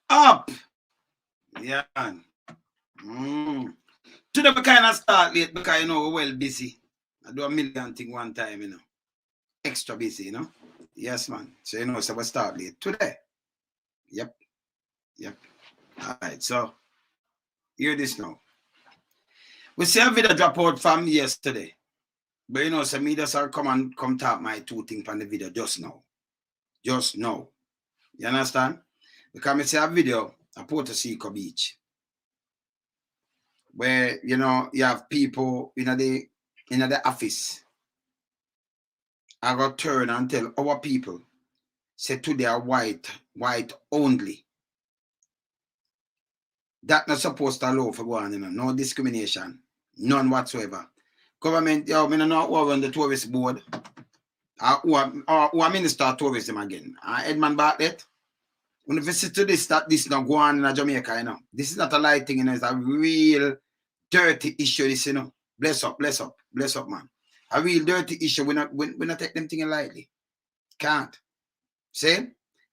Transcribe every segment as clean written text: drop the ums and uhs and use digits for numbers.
Up. Yeah. Today we kind of start late because we're well busy. I do a million things one time. Extra busy. Yes, man. So so we start late today. Yep. All right, so hear this now. We see a video drop out from yesterday. But some media are come talk my two things on the video just now. Just now. You understand? Because I see a video at Puerto Seco Beach. Where you have people in the office. I got turn and tell our people say today are white only. That not supposed to allow for going, no discrimination, none whatsoever. Government, I don't know who on the tourist board, who are minister of tourism again. Edmund Bartlett. When you visit to this, that this not go on in Jamaica, This is not a light thing, It's a real dirty issue, this, Bless up, man. A real dirty issue. We not take them things lightly. Can't. See?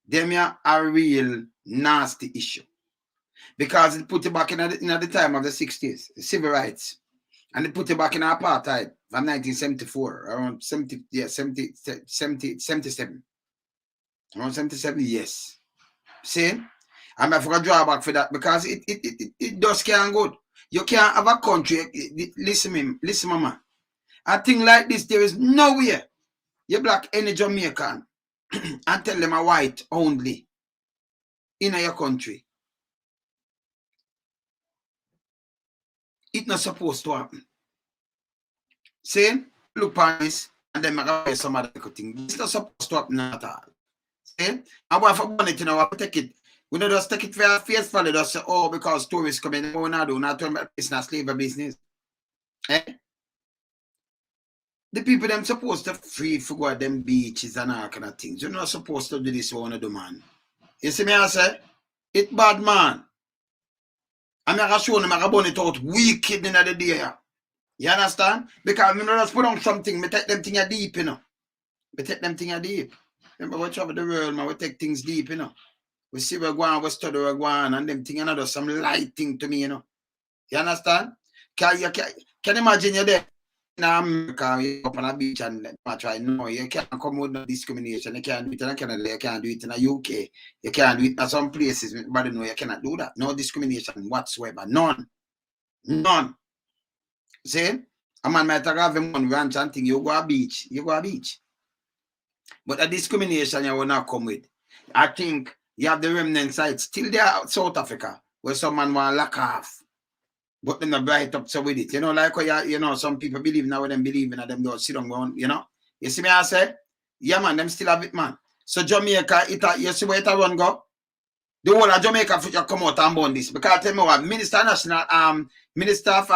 Them are a real nasty issue. Because it put it back in the time of the 60s, civil rights. And it put it back in apartheid from 1974, around 77. Around 77, yes. See? And I forgot to draw back for that because it does can't good. You can't have a country. Listen, mama. A thing like this, there is nowhere you black any Jamaican and tell them a white only in your country. It's not supposed to happen. See? Look on this, and then I go some other thing. It's not supposed to happen at all. See? And what for it, we take it. We don't just take it for our face value, just say, oh, because tourists come in, we not do not turn back, it's not slavery business. The people them supposed to free for go at them beaches and all kind of things. You're not supposed to do this one, do man. You see me I say? It's bad, man. I'm not showing them I burn it out wicked in the day. You understand? Because we don't just put on something, we take them things deep, We take them things deep. Remember, we travel the world, man, we take things deep, We see we're going, we study we're going, and them things, there's some light thing to me, You understand? Can you imagine you're there in America, you're up on a beach and try, no, you can't come with no discrimination. You can't do it in Canada, you can't do it in the UK, you can't do it in some places, but no, you cannot do that. No discrimination whatsoever. None. See? A man might have him one ranch and thing, you go a beach. But the discrimination you will not come with. I think you have the remnant sites still there out South Africa where some man want to lock off. But then they bright up so with it. Like some people believe now them believe in them don't sit down, You see me I say? Yeah man, them still have it, man. So Jamaica, you see where it run go? The whole of Jamaica future come out and burn this. Because I tell me what, Minister of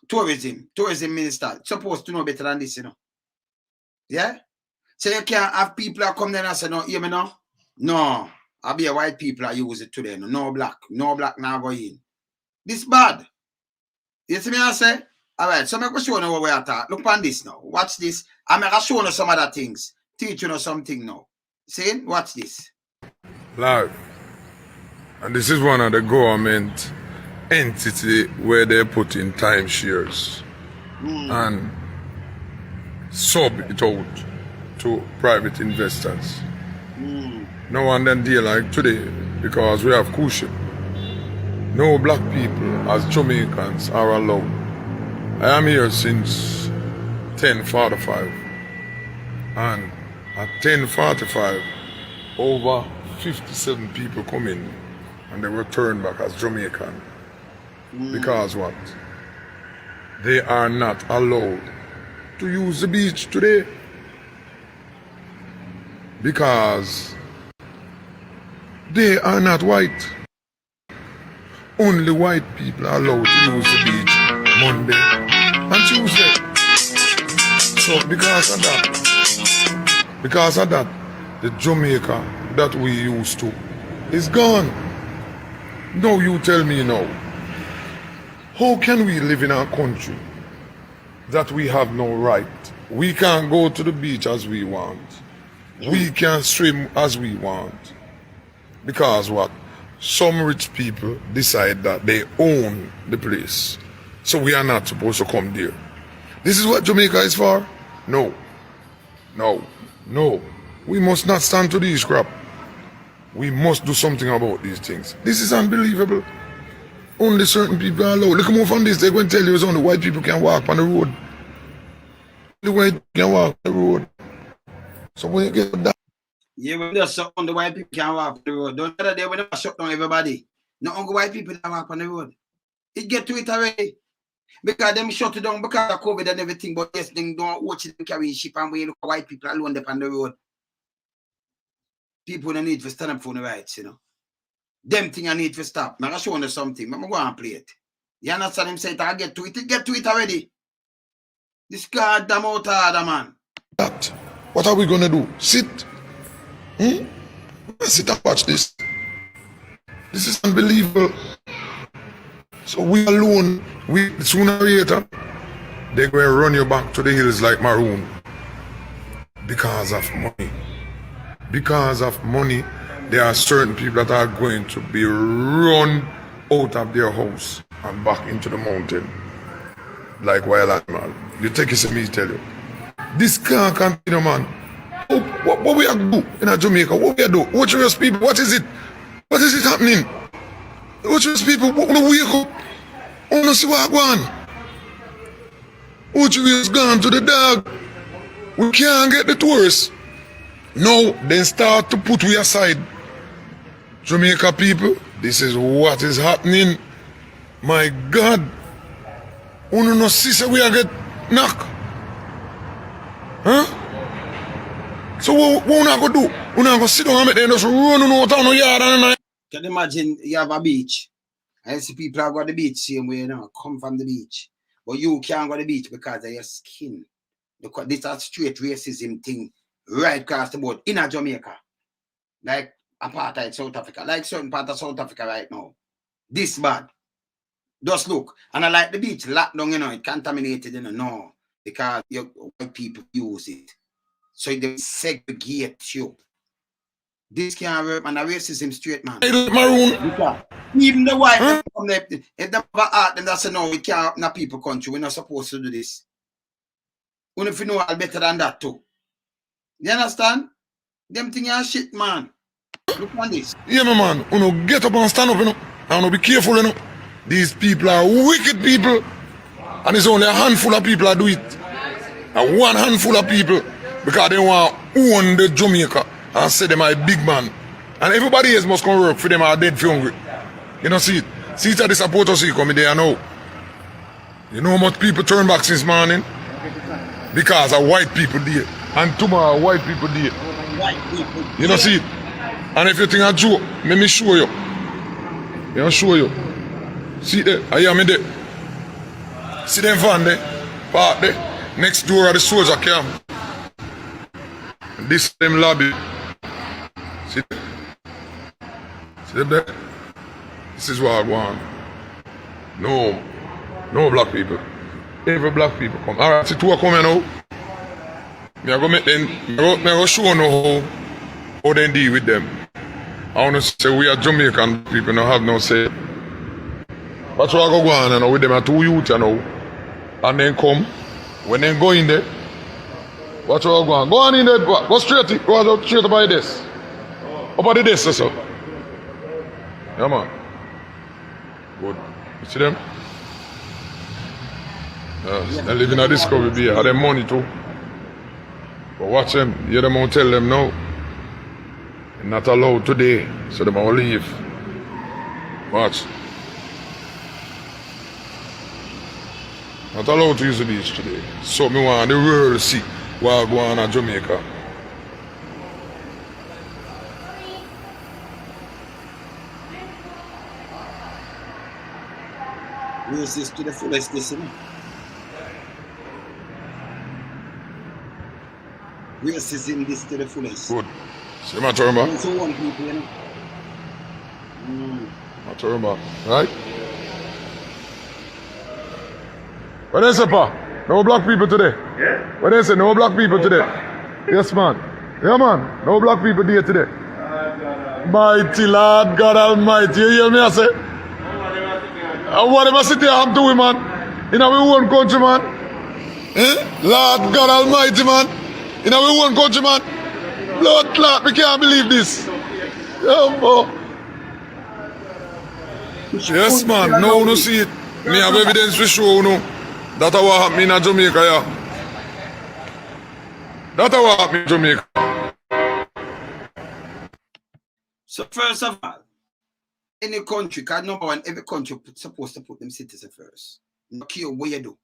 tourism minister, supposed to know better than this, Yeah? So you can't have people that come there and say, no, hear me now? No. I'll be a white people that use it today. No black now go in. This bad. You see me I say? Alright, so I'm going to show you what we are talking. Look on this now. Watch this. I'm going to show you some other things. Teach you something now. See? Watch this. Live. And this is one of the government entity where they put in timeshares and sub it out to private investors. No one then deal like today because we have cushion. No black people as Jamaicans are allowed. I am here since 10:45 and at 10:45 over 57 people come in and they were turned back as Jamaican. Because what? They are not allowed to use the beach today. Because they are not white. Only white people are allowed to use the beach Monday and Tuesday. So because of that, the Jamaica that we used to is gone. Now you tell me now, how can we live in our country that we have no right? We can't go to the beach as we want. We can't swim as we want. Because what? some rich people decide that they own the place. So we are not supposed to come there. This is what Jamaica is for? No. No. No. We must not stand to these crap. We must do something about these things. This is unbelievable. Only certain people are allowed. Look more from this. They're going to tell you it's only white people can walk on the road. Only white people can walk on the road. So when you get that. Yeah, we just shut down the white people can walk on the road. Don't tell them we never shut down everybody. Not only white people that walk on the road. It get to it already. Because them shut it down because of COVID and everything. But yes, they don't watch them carry ship and we look at white people alone up on the road. People don't need to stand up for the rights, you know. Them thing I need to stop. I'm going to show them something. I'm going to go and play it. You understand him say I get to it? It get to it already. This goddamn out harder, man. That. What are we going to do? Sit? Sit and watch this. This is unbelievable. So we alone, sooner or later, they're going to run you back to the hills like maroon. Because of money. Because of money, there are certain people that are going to be run out of their house and back into the mountain like wild animal. You take it to me, tell you. This can't continue, man. What we are do in Jamaica? What we are do? Watch those people. What is it? What is it happening? Watch those people. What want to wake up? I want to see what going on. Watch those gone to the dog. We can't get the tourists. Now, then start to put we aside. Jamaica people, this is what is happening. My God. We don't see so we are get knocked. Huh? So what we not going to do? We not going to sit down and make them just run out of the yard and night. Can you imagine you have a beach? I see people are going to the beach same way, you know, come from the beach. But you can't go to the beach because of your skin. Because this is a straight racism thing. Right across the board in Jamaica, like apartheid South Africa, like certain part of South Africa right now. This bad. Just look, and I like the beach locked down, you know, it contaminated, you know, no, because white people use it, so they segregate you. This can't work, man. The racism straight, man. Maroon. Even the white, if they have art, then that's a no. We can't. Not people country. We're not supposed to do this. Only if you know all better than that too. You understand? Them things are shit, man. Look on this. Yeah, my man. You know, get up and stand up, you know. And be careful, you know. These people are wicked people. And it's only a handful of people that do it. And one handful of people. Because they want to own the Jamaica. And say them are a big man. And everybody else must come work for them are dead for hungry. You know, see it. See it at the supporters see coming there now. You know how much people turn back since morning? Because of white people there. And tomorrow, white people did. You know, see it? And if you think I'm joke, let me show you. I'll show you. See there? I hear me there. See them van there? Park there. Next door of the soldier camp. And this them lobby. See there? See them there? This is what I want. No black people. Every black people come. Alright, see two are coming now. I go make them, I go show you how they deal with them. I want to say we are Jamaican people, don't have no say. That's why I go on and with them are two youth, you know. And then come, when they go in there, watch what I go on. Go on in there, go straight by this. Up at the desk, so. Yeah, man. Good. You see them? Yes. They live in a Discovery Bay, have them money too. But watch them, you them won't tell them no. They're not allowed today, so they won't leave. Watch. Not allowed to use the beach today. So me want the world to see what go on in Jamaica. Use this to the fullest, listen. Racism this to the fullest. Good. See my turn back. So one people, you know. My turn back. Right? What they say, pa? No black people today. Yeah? What they say? No black people today. Yes, man. Yeah, man. No black people there today. Mighty Lord God Almighty. You hear me, I say? What am I sitting here and doing, man? In our own country, man. Lord God Almighty, man. In our own country, man. Blood clot, we can't believe this. Yes, man. No, no see it. Me have evidence to show, no. That's what happened in Jamaica, yeah. That's what happened in Jamaica. So first of all, any country, because number one, every country supposed to put them citizens first. No care what you do.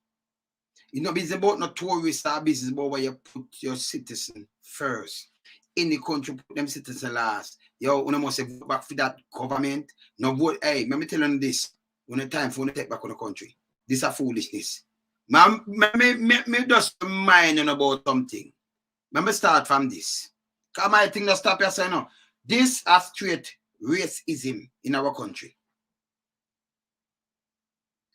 You know, business about no tourist or business about where you put your citizen first. Any country put them citizens last. Yo, you must vote back for that government. No vote. Hey, let me tell you this. When it's time for you to take back on the country. This is a foolishness. Me just remind you about something. Let me start from this. Because I think that stop you saying no. This is straight racism in our country.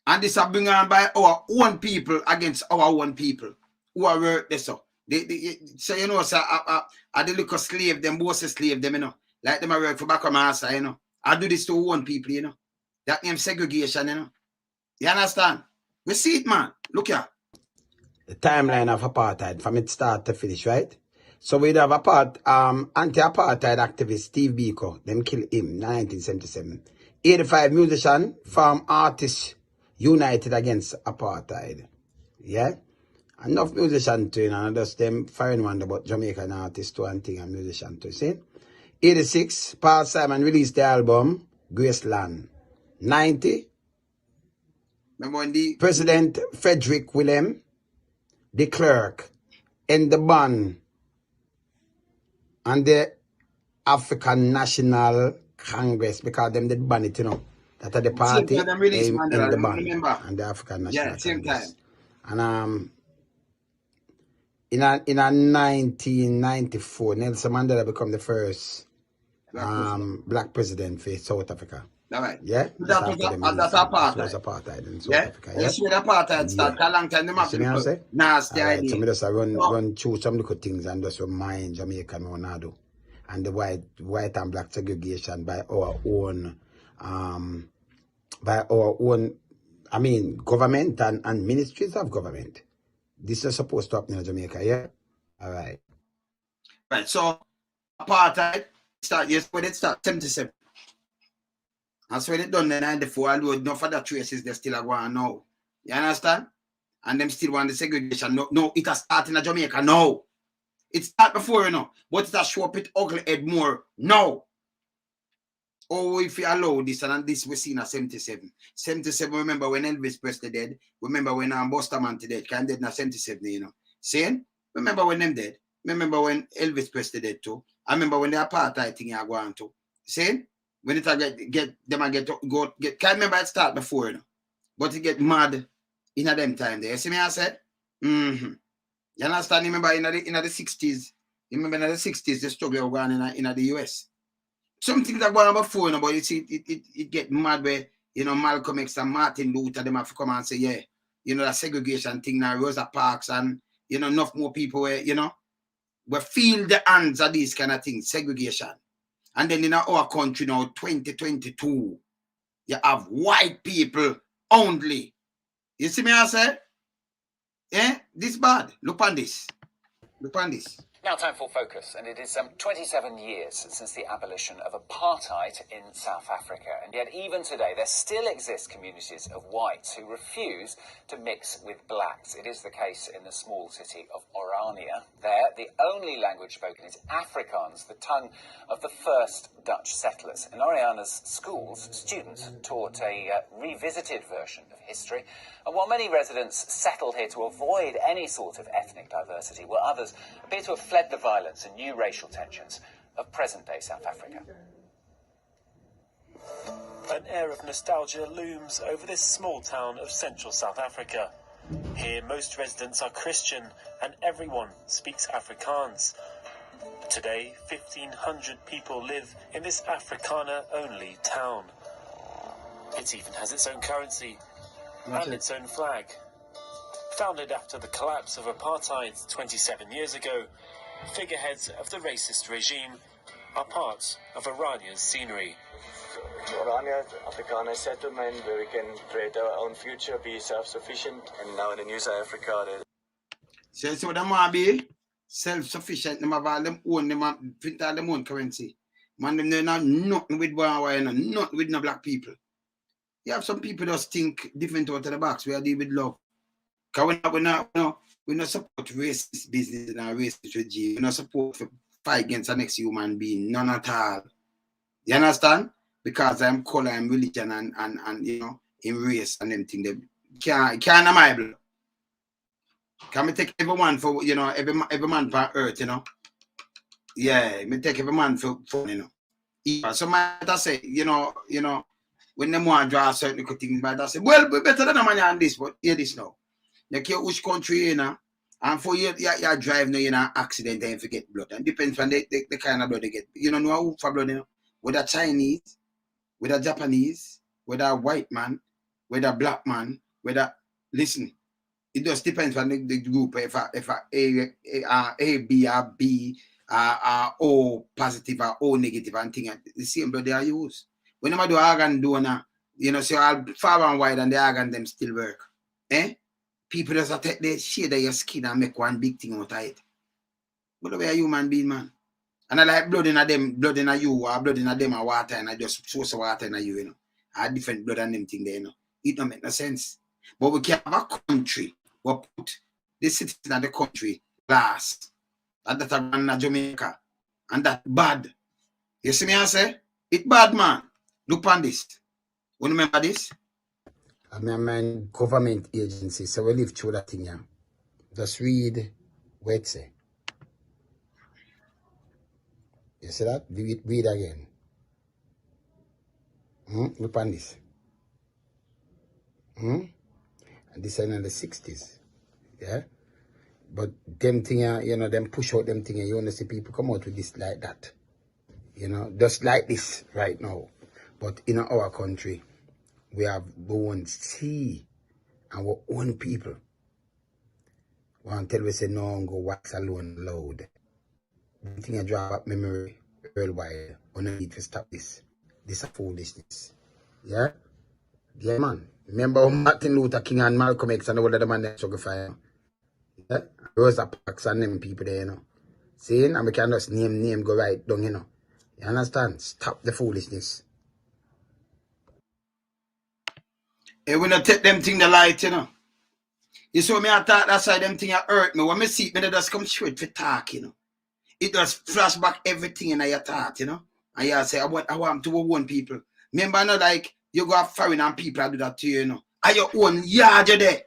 And this is bring on by our own people against our own people who are work this up. So you know, so I the look of slave, them both slave them, you know. Like them I work for back on my side, you know. I do this to one people, you know. That name segregation, you know. You understand? We see it, man. Look here. The timeline of apartheid from its start to finish, right? So we'd have anti-apartheid activist Steve Biko, them kill him 1977. 85 musicians from Artists United Against Apartheid. Yeah? Enough musicians to, you know, just them foreign one about Jamaican artists to and thing and musician to, see? 86, Paul Simon released the album Graceland. 90, Remember when the President Frederick Willem de Klerk and the band and the African National Congress, because them did ban it, you know. That are the party in the band and the African National Congress. And in 1994, Nelson Mandela became the first black president for South Africa. All right. Yeah? That's apartheid. It was apartheid in South Yeah? Africa. Yeah? That's where the apartheid started. A long time, them have to nasty idea. So I just run through some little things and just remind Jamaica Monado. And the white and black segregation by our own, government and ministries of government. This is supposed to happen in Jamaica, yeah? All right. Right, so apartheid start, yes, when it start, 77. That's when it done in 94, although enough of the traces they still are going now. You understand? And them still want the segregation. No, it has started in Jamaica, no. It started before, you know, but it has show up it ugly head more, no. Oh, if you allow this, and this we seen at 77. 77, remember when Elvis Presley dead? Remember when Buster Manti dead? Kind dead in 77, you know. Saying? Remember when them dead? Remember when Elvis Presley dead too? I remember when the apartheid thing are going to. Saying? When it can't remember it start before, you know. But it get mad in a them time there. You see me I said? You understand? Remember in the 60s? Remember in the 60s the struggle going on in the US? Some things are going on before, you know, but you see it get mad where, you know, Malcolm X and Martin Luther, them have to come and say, yeah, you know, the segregation thing now, Rosa Parks and, you know, enough more people where, you know, we feel the hands of these kind of things, segregation. And then in our country now, 2022, you have white people only. You see me I say? Yeah, this bad. Look on this. Look on this. Now time for Focus, and it is 27 years since the abolition of apartheid in South Africa, and yet even today there still exist communities of whites who refuse to mix with blacks. It is the case in the small city of Orania. There, the only language spoken is Afrikaans, the tongue of the first Dutch settlers. In Oriana's schools, students taught a revisited version of history, and while many residents settled here to avoid any sort of ethnic diversity, while others appear to have fled the violence and new racial tensions of present-day South Africa. An air of nostalgia looms over this small town of central South Africa. Here, most residents are Christian and everyone speaks Afrikaans. Today, 1,500 people live in this Afrikaner-only town. It even has its own currency and its own flag. Founded after the collapse of apartheid 27 years ago, figureheads of the racist regime are parts of Iranian scenery. Iranian Afrikaner settlement where we can create our own future, be self-sufficient, and now in the New South Africa. So them want be self-sufficient. Them have all them own, them have print all them own currency. Man, them not nothing with nothing with no black people. You have some people that think different out of the box. We are deal with love. Because we not support racist business and racist regime. We not support to fight against the next human being. None at all. You understand? Because I'm color, I'm religion, and you know, in race and them thing. They can't my blood. Can we take everyone for, you know, every man per earth, you know? Yeah, me take every man for you know. Yeah, so might I say, you know, when them want to draw certain good things, might I say, well, we better than a man on this, but hear this now. You care which country, you know, and for you drive now, you know, accident and forget blood. And depends on the kind of blood they get. You know who for blood, you know? Whether Chinese, whether Japanese, whether white man, whether black man, whether, listen, it just depends on the group. If A, B, or B, O positive or O negative and thing, the same blood they are used. Whenever the organ donor, you know, so all far and wide and the organ them still work. People just take the shade of your skin and make one big thing out of it. But the way a human being, man. And I like blood in a them, blood in a you, or blood in a them, or water, and I just source of water in a you, you know. I different blood and them thing there, you know. It don't make no sense. But we can have a country where put the citizen of the country last. And that are Jamaica. And that bad. You see me I say? It bad, man. Look on this. You remember this? I mean, government agency, so we live through that thing, yeah. Just read what it say. You see that? Read again. Look on this. And this is in the 60s. Yeah? But them thing, you know, them push out them thing, you want to see people come out with this like that. You know, just like this right now. But in our country, we have own sea and our own people. Until we say no go wax alone loud. The thing I draw up memory worldwide. We need to stop this. This is foolishness. Yeah? Yeah, man. Remember Martin Luther King and Malcolm X and all of them and them struggle for you. Yeah? Rosa Parks and them people there, you know. See, and we can just name go right down, you know. You understand? Stop the foolishness. Hey, we not take them thing the light, you know. You saw me I thought that's why them thing hurt me. When me see it, me just come straight for talk, you know. It just flash back everything in your thought, you know. And you say, I want to own people. Remember, not like you go foreign and people do that to you, you know. And your own yard you there.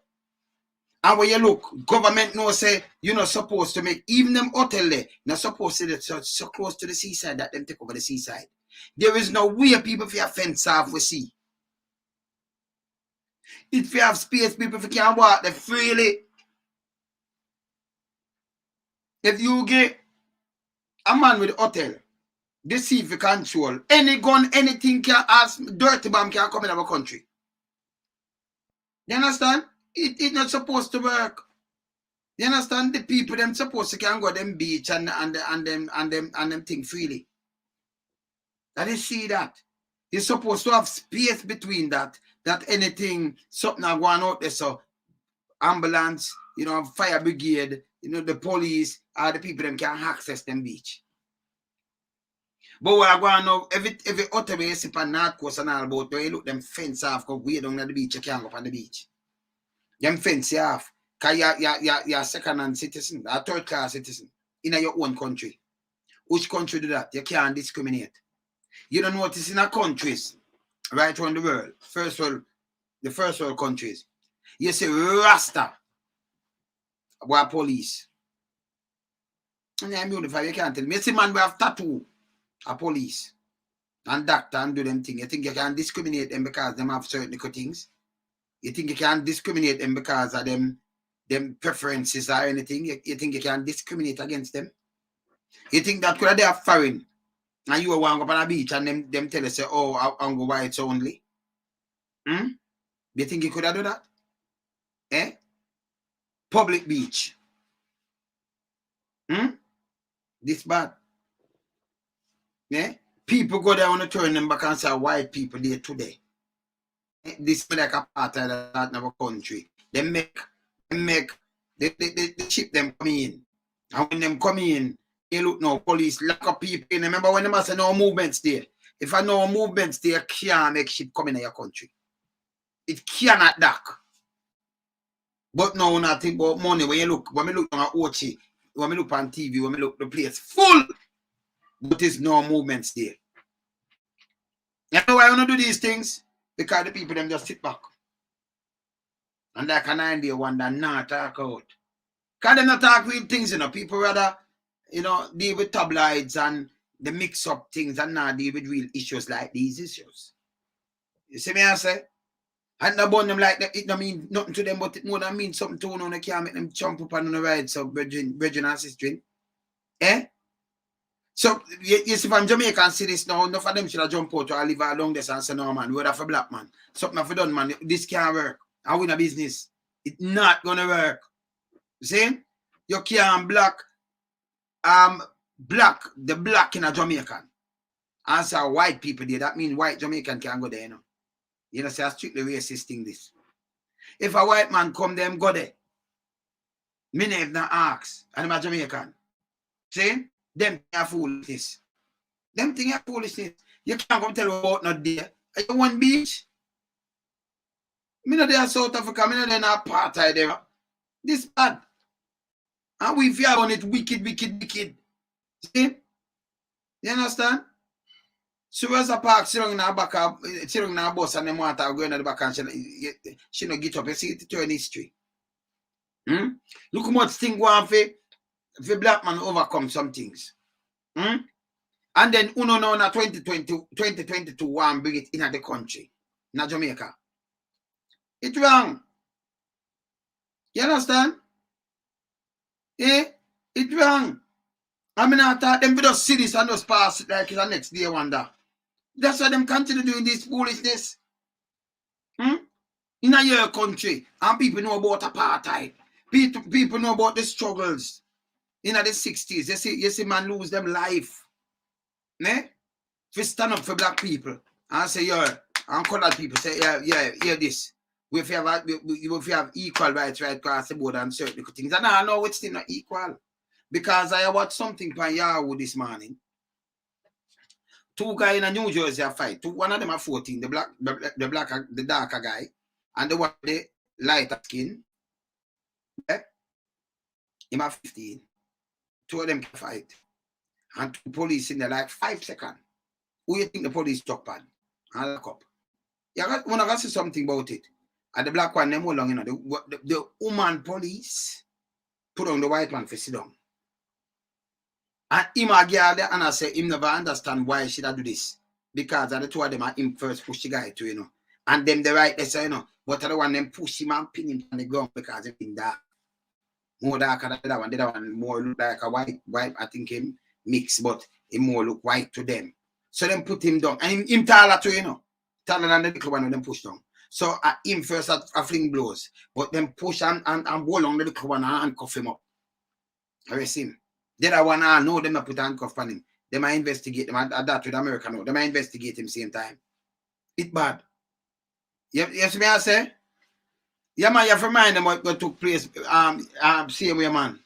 And when you look, government no say you're not supposed to make, even them hotel there, not supposed to be so close to the seaside that them take over the seaside. There is no way people for your fence off we see. If you have space, people can walk there freely. If you get a man with a hotel, they see if you control any gun, anything can ask, dirty bomb can come in our country. You understand? It's not supposed to work. You understand? The people them supposed to can go them beach and them thing freely. And they see that. You're supposed to have space between that anything, something are going out there, so ambulance, you know, fire brigade, you know, the police, or the people them can access them beach. But what I want to know, every other way you see on North Coast and all about, you look them fence off, go way down at the beach, you can't go up on the beach. Them fence you off, because you're second-hand citizen, or third-class citizen, in your own country. Which country do that? You can't discriminate. You don't notice in our countries, right around the world, the first world countries, you see Rasta, what police. And I'm beautiful, you can't tell me. You see man we have tattoo, a police, and doctor and do them things. You think you can discriminate them because them have certain things? You think you can discriminate them because of them preferences or anything? You think you can discriminate against them? You think that could they have foreign? And you want to go on a beach and them tell us, oh, I'm go whites only. Do you think you could have done that? Public beach. This bad. Yeah? People go there and turn them back and say white people there today. This is like a part of our country. They ship them come in. And when them come in, you look now, police lock up people in. Remember when they say no movements there? If I know movements there, can't make ship come in your country. It cannot dock. But now nothing about money. When we look on Ochi, when we look on TV, when we look the place full, but there's no movements there. You know why I want to do these things? Because the people them just sit back. And like an idea one that not talk out. Because they not talk real things, you know. People rather, you know, deal with tabloids and they mix up things and not deal with real issues like these issues. You see me I say? And about them like that, it don't mean nothing to them, but it more than mean something to them. They can't make them jump up on the ride, so brethren and sister. Eh? So, you see, from Jamaica and see this now, enough of them should have jump out or live along this and say, no, man, we're for black man. Something have done, man. This can't work. I win a business. It's not going to work. See? You can't the black in a Jamaican. And say white people there. That means white Jamaican can't go there, you know. You know, say a strictly racist thing, this. If a white man come there, go there. Me never not ask. And I'm a Jamaican. See? Them thing are foolishness. Them thing are foolishness. You can't come tell me about not there. Are you one beach? Me not there South Africa. Me not there in apartheid there. This bad. And we fear on it wicked. See? You understand? So where's a park sitting in our back, sitting in our bus and them want to go in the back and she no get up. You see it turn history. Look how much thing go on for black man overcome some things. And then uno now na 2022 one bring it in the country. In Jamaica. It's wrong. You understand? Eh? It's wrong. I mean, I thought them just see this and just pass it like it's the next day wonder. That's why them continue doing this foolishness. In your country, and people know about apartheid. People know about the struggles. In the 60s, you see man lose them life. Ne? If stand up for black people and say, yeah, and colored people say, yeah, hear this. If you have equal rights right across the board and certain things. And I know it's still not equal. Because I watched something by Yahoo this morning. Two guys in New Jersey are fight. One of them are 14, the darker guy, and the one the lighter skin. Yeah? Him are 15. Two of them can fight. And two police in there like 5 seconds. Who you think the police talk on? And look up. You want to say something about it. And the black one, them more long, you know, the woman police put on the white man for sit down. And him a girl there and I say him never understand why she do this. Because the two of them are him first push the guy to, you know. And them the right they say, you know. But the one them push him and pin him on the ground because he been dark. More darker than that one. The other one more look like a white, I think him mix, but he more look white to them. So them put him down. And him taller too, you know. Taller than the little one when them push down. So him first a fling blows. But them push and hold on the little one and handcuff him up. Arrest him. The other one, I know them a put handcuff on him. They might investigate him. That with America now. They might investigate him same time. It's bad. You see me I say? Yeah, man, you have to remind them what took place same way, man.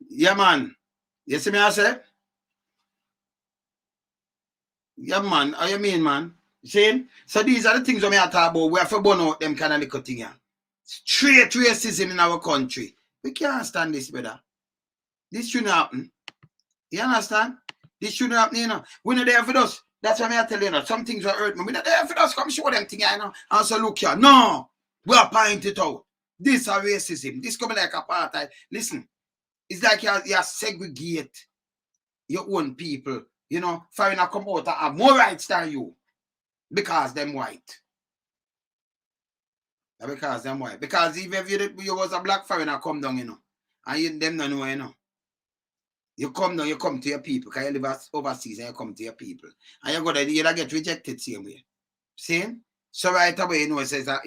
Yeah, man. You see me I say? Yeah, man. How you mean, man? See? So these are the things we are talking about. We have to burn out them kind of little thing here. Straight racism in our country. We can't stand this, brother. This shouldn't happen. You understand? This shouldn't happen, you know. We're not there for us. That's why I tell you, some things will hurt me. We're not there for us. Come show them things, you know. And so look here. No. We are point it out. This is racism. This coming like apartheid. Listen. It's like you segregate your own people. You know, foreigner come out and have more rights than you. Because them white. Because them white. Because even if you was a black foreigner come down, you know. And them don't know, you know. You come to your people, because you live overseas and you come to your people. And you get rejected same way. See? So right away, you know, it's a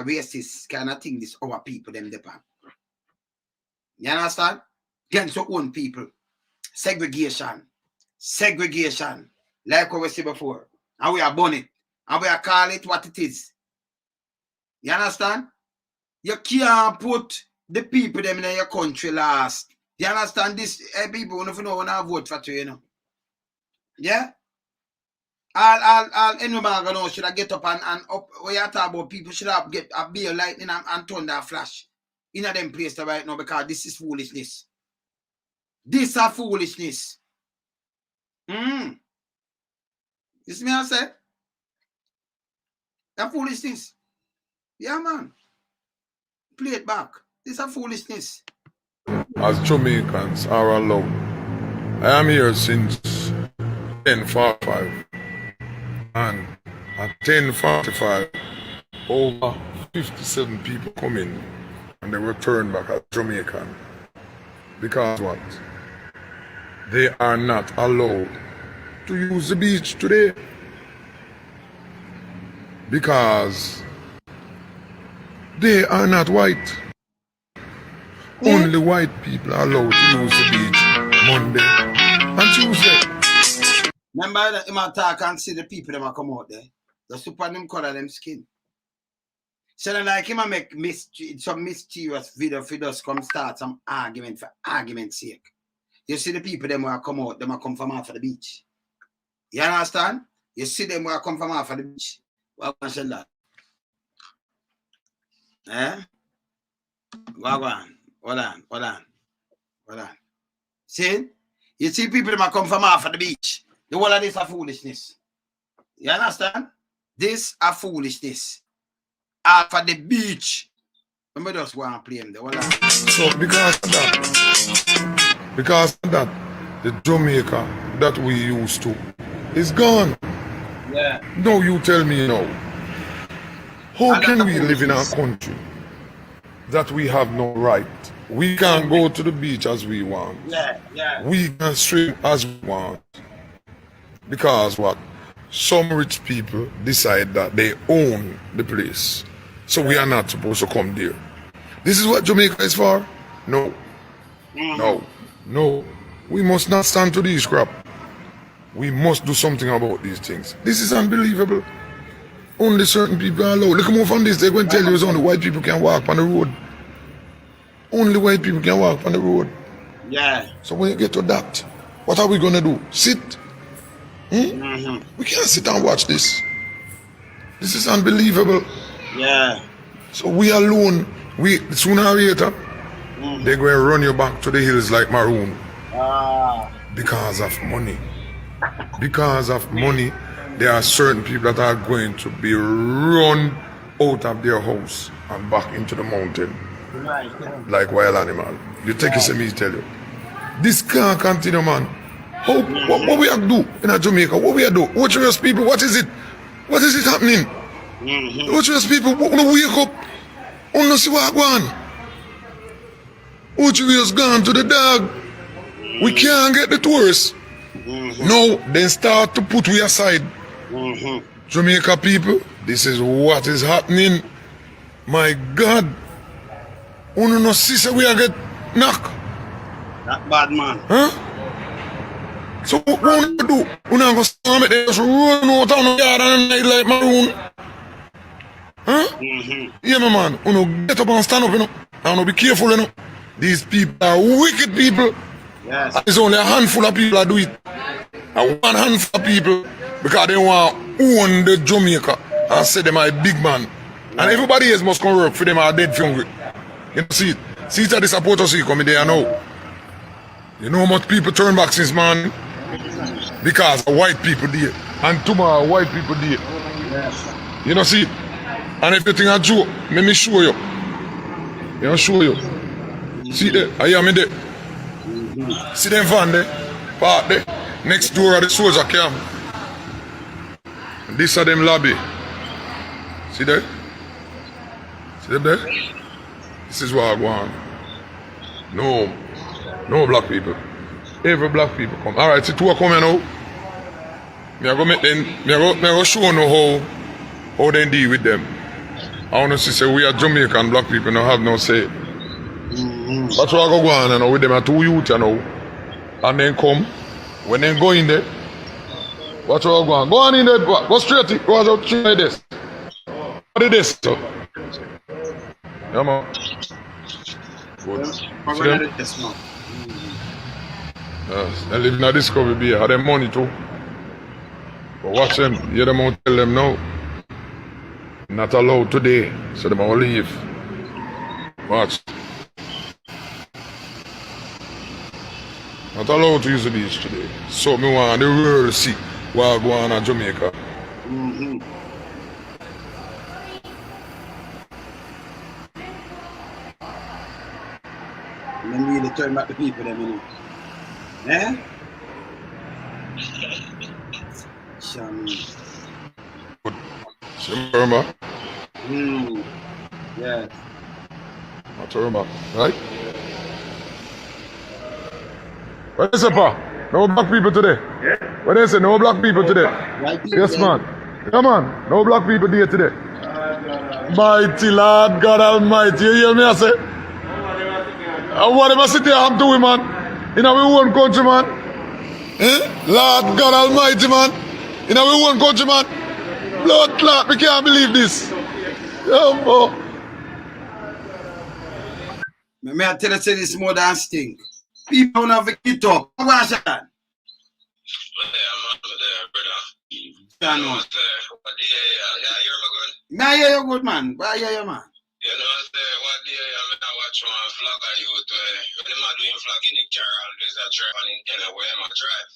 racist kind of thing, this our people, them depend. You understand? Against your own people. Segregation. Segregation. Like what we said before. And we are born it. And we are call it what it is. You understand? You can't put the people them in your country last. You understand this? People who know when I vote for you, you know. Yeah? All anyone gonna should I get up and up where you talk about people should have get a beer lightning and thunder flash in them place right now because this is foolishness. This is foolishness. You see me I say? That foolishness. Yeah, man. Play it back. This is foolishness. As Jamaicans are allowed. I am here since 10:45. And at 10:45, over 57 people come in and they return back as Jamaican. Because what? They are not allowed to use the beach today. Because they are not white. Only white people are allowed to use the beach Monday and Tuesday. Remember that him attack and see the people them come out there. The super them color them skin. So then like him make some mysterious video for us come start some argument for argument's sake. You see the people them will come out, them will come from off of the beach. You understand? You see them will come from off of the beach. What I say that? Eh? Hold on. See? You see people them will come from off of the beach. The whole of this are foolishness. You understand? This are foolishness. Off of the beach. Remember just want to play them. So because of that, the Jamaica that we used to is gone. Yeah. No, you tell me now. How can we live in our country that we have no right? We can't go to the beach as we want. Yeah. We can swim as we want. Because what? Some rich people decide that they own the place. So we are not supposed to come there. This is what Jamaica is for? No. No. We must not stand to these crap. We must do something about these things. This is unbelievable. Only certain people are allowed. Look more from this. They're going to tell you it's only white people can walk on the road. Only white people can walk on the road. Yeah. So when you get to that, what are we going to do? Sit? We can't sit and watch this. This is unbelievable. Yeah. So we alone, sooner or later, they're going to run you back to the hills like Maroon. Because of money. Because of money, there are certain people that are going to be run out of their house and back into the mountain. Like wild animal. You take it to me, tell you. This can't continue, man. What we have to do in Jamaica? What we have to do? Watch people, what is it? What is it happening? Watch people, we wake up. We don't see what going on. Watch gone to the dog. We can't get the tourists. No, then start to put we aside. Jamaica people, this is what is happening. My God. We don't see we are get knocked. That bad man. Huh? So what we want to do? We're not going to storm it, they just run out on the yard and night like Maroon. Huh? Yeah, my man. We don't get up and stand up, you know. And be careful, you know. These people are wicked people. Yes. And it's only a handful of people that do it. And one handful of people, because they want to own the Jamaica and say them are a big man. And everybody else must come work for them are dead from it. You know, see it. See it at the supporters see coming there now. You know how much people turn back since morning? Because of white people did. And tomorrow white people did. Yes. You know, see it? And if you think I joke, let me show you. You know, show you. See there, I am in there. See them van there, park there, next door of the soldier camp. And this are them lobby. See there? See them there? This is what I want. No black people. Every black people come. Alright, see two are coming now. Me I go make them, me I go show you how they deal with them. I want to say we are Jamaican black people don't have no say. That's what I go on with them are two youth, you know. and then come. When they go in there, watch what go on. Go on in there, go straight. Go out straight this. What is this? So? Yeah, man. Good. See them? Yes, they live in a Discovery Bay. Have them money too. But watch them. Hear them out, tell them now. Not allowed today. So they will leave. Watch. Not allowed to use the beach today. So me want the world to see what go on in Jamaica. And then really turn back the people them, you know. Eh? Good. See Burma? Yes. Not Burma, right? What is it, pa? No black people today. Yeah? What is it? No black people today. Yes, man. Come on. No black people here today. Mighty Lord God Almighty. You hear me? I say. Whatever city I'm doing, man. In our own country, man. Lord God Almighty, man. In our own country, man. Blood clot. We can't believe this. Yeah, boy. May I tell you say this more than stink. People don't have to get up. Come on, Shan. Brother. Yeah, no. Yeah, you hear me good? Nah, yeah, you're good, man. Why, yeah, man. You know, what day I watch one flag of you to when I'm doing flag in the car, always I drive and in where I'm drive.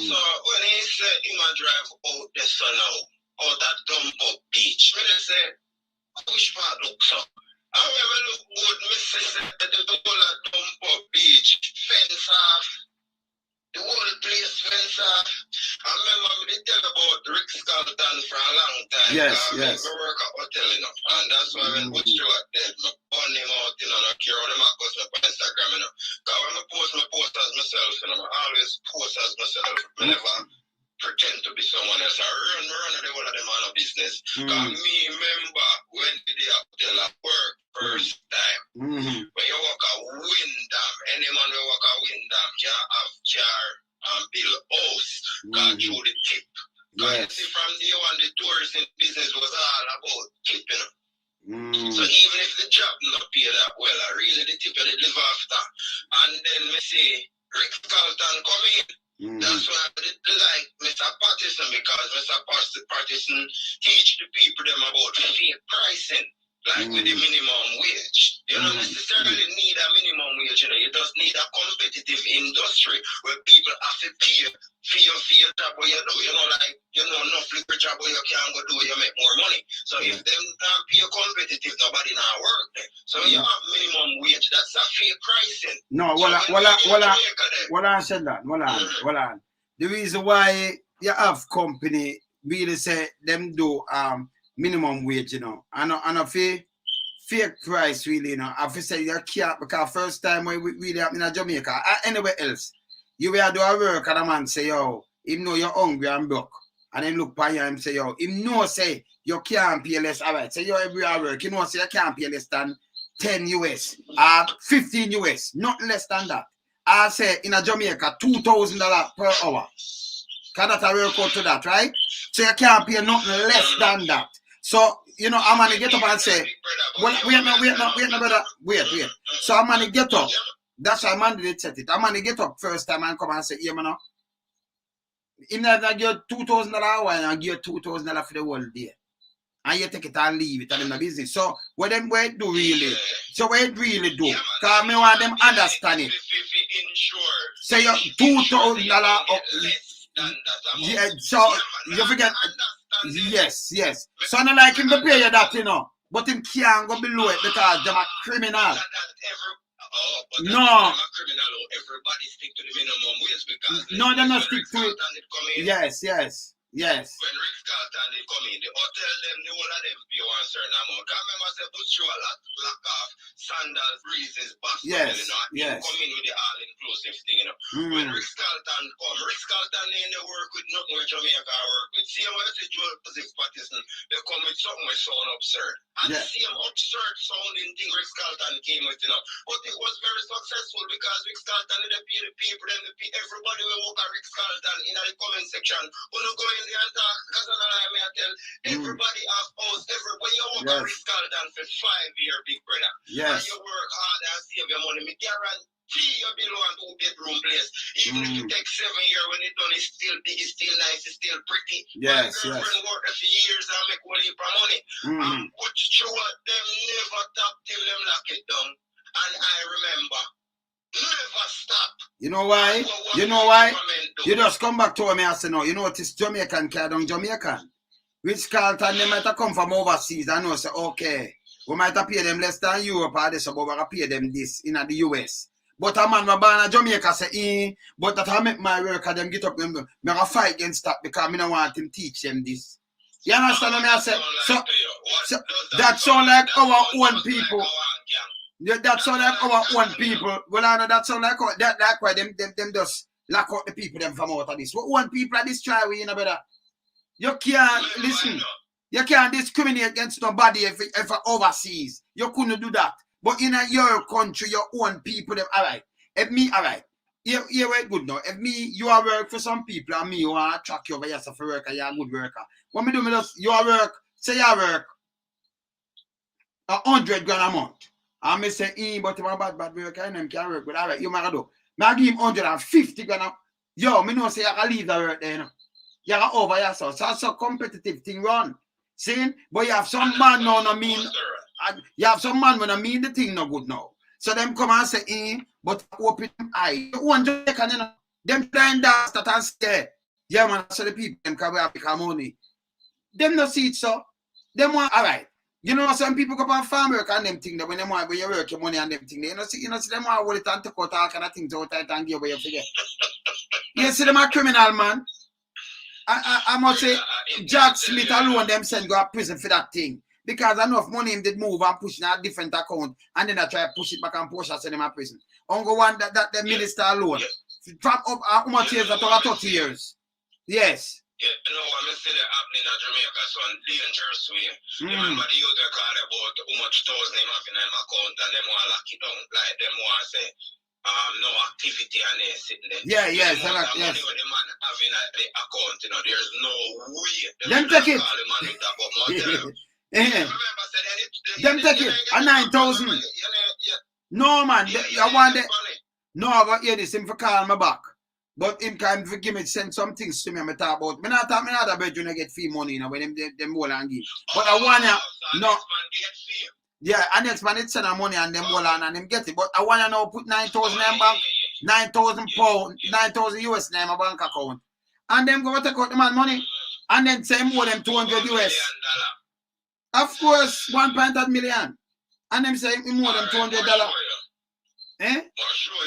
So when he said he might drive out the sun now, out that dump up beach, when they say, which part looks up? I remember look good, Mississippi, the whole dump up beach, fence off. The whole place fence off. I remember me tell about Rick Skelton for a long time. Yes. I work at hotel, you know. And that's why when Butch Stewart dead, I burn him out, you know, and I care how them I post me on Instagram, you know. Because when I post as myself, you know, I always post as myself. I never pretend to be someone else. I run the whole of them on a business. Because me remember when the hotel at work first time. When you walk a Windham, any man will walk a Windham can have car and build house. Because through the tip. Because see from day one, the tourism business was all about tip, you know. So even if the job not pay that well, I really the tip you live after. And then me say, Rick Carlton come in. That's why I did like Mr. Patterson, because Mr. Patterson teach the people them about fair pricing. Like with the minimum wage. You don't necessarily need a minimum wage, you know. You just need a competitive industry where people have to pay for your job what you do. You know, like, you know, enough liquor job where you can go do, you make more money. So if them can't pay competitive, nobody now work there. So when you have minimum wage, that's a fair pricing. No, so what I said that. Hold on. The reason why you have company really say them do minimum wage, you know, and a fake price, really, you know. I feel say you can't, because first time when we really happen in Jamaica, or anywhere else, you will do a work and a man say, yo, him know you're hungry and broke, and then look by you and say, yo, him know say you can't pay less, all right, say you every hour work, you know say you can't pay less than 10 US, 15 US, not less than that. I say in a Jamaica, $2,000 per hour. Can that work out to that, right? So you can't pay nothing less than that. So, you know, I'm gonna get up and say, well, wait, brother. Wait. So I'm gonna get up. That's why man did set it. I'm gonna get up first time and come and say, yeah, man. Him never give $2,000 hour and I give $2,000 for the whole day. And you take it and leave it and in the business. So what them do really? So what it really do? Because me want them understand it. So you $2,000 yeah, so you forget. Yes. So I like him to pay you that, you know. But him can't go below it because they're a criminal. No. Everybody stick to the minimum wage because no, they not stick to it. Yes. When Rick Carlton they come in, the hotel them, the whole of them pay one certain amount. Can't remember say put you a lot off sandals, breezes, basketball, you know. Come in with the all-inclusive thing, you know. When Rick Carlton come, Rick Carlton in the work with nothing where Jamaica work with. See how individual positive partisan, they come with something which sound absurd. And the same absurd sounding thing Rick Carlton came with, But it was very successful because Rick Carlton did the people, and everybody will walk at Rick Carlton in the comment section. When you go in there and talk, because I may tell, everybody has posed when you walk at Rick Carlton for 5 years, big brother. And you work hard and save your money. Me guarantee you build one 2-bedroom place. Even if it takes 7 years, when it's done, it's still big, it's still nice, it's still pretty. My girlfriend worked there for years and make one heap of money. But Stuart, them never top till them lock it down. And I remember, never stop. You know why? You know why? You just come back to me and say, no, you know, it's Jamaican carry down Jamaican. Which Carlton, they might have come from overseas and know, say, okay, we might have paid them less than Europe or this, but we have pay them this in the US. But a man, my born in Jamaica, say, but that I make my worker, them get up, them, I have fight against that because I don't want him teach them this. You understand what I say? So that sound like our own people. Yeah, that sound like our own people. Well, I know that sound like that. Like why them just lock out the people them from out of this. What one people at this try we, brother. You can't listen. You can't discriminate against nobody if overseas. You couldn't do that. But in your country, your own people, them alright. If me, alright. You were good now. If me, you are work for some people, and me, you want to track you over yourself for worker, you're a good worker. What me do, me just, you are work, say you work 100 grand a month. And me say, but if I'm a bad worker, and them can work, but alright, you might do. Me I give him 150 grand a month. Yo, me know say you can leave the work there, you know. You are over yourself. So that's a competitive thing run. See? But you have some man now, no mean, you have some man when I mean the thing no good now. So them come and say, but open them eye. You want Jamaican, you know. Them blind dance that and say, yeah man, so the people them can have become money. Them no see it so. Them want alright. You know some people go on farm work and them thing that when them want when you work your money and them thing. You know see them want hold it and take out all kind of things out and give away you forget. You see them a criminal man. I must say Jack Smith alone them send go to prison for that thing. Because enough money him did move and push in a different account and then I try to push it back and push and send him to prison. Only one that the minister alone. Drop up how much years that over 30 years. Yes. Yeah, you know, I'm see that happening in Jamaica, so in dangerous way. Remember the youth they call about how much thousand them have in them account and them want to lock it down. Like them want to say no activity and they sitting there. Yeah, yes, yes. Yes. Money when the man having the account, you know, there's no way. Them take it. Call the man with that, but remember, them take it. A 9,000. No man, I want it. No, I got hear this him for call me back. But him can give me send some things to me and talk about. Me not talk me not about you get fee money, you know, when them all and give. But I want you no. Yeah, and next man it send a money and them all and them get it. But I want to now put 9,000 in bank, 9,000 pounds, 9,000 US in my bank account. And them go take out the man money. And then say more them 200 US. Of course, 1.8 million. And them say more than $200. Eh?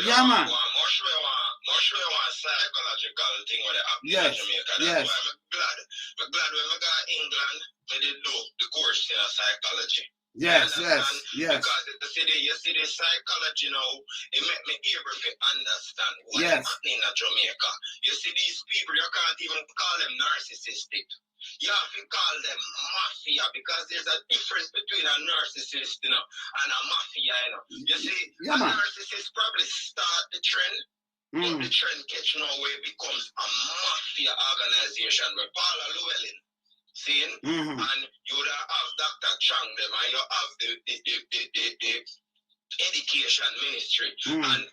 Yeah, man. More sure you want psychological thing with the happening in Jamaica. That's why I'm glad when I got England, when they do the course in psychology. Yes. Because you see the psychology now, it make me able to understand what's happening in Jamaica. You see these people, you can't even call them narcissistic. You have to call them mafia because there's a difference between a narcissist, you know, and a mafia, you know. You see, a narcissist probably start the trend, but the trend catch now where it becomes a mafia organization with Paula Llewellyn, seeing, and you would have Dr. Chang them, and you have the education ministry, and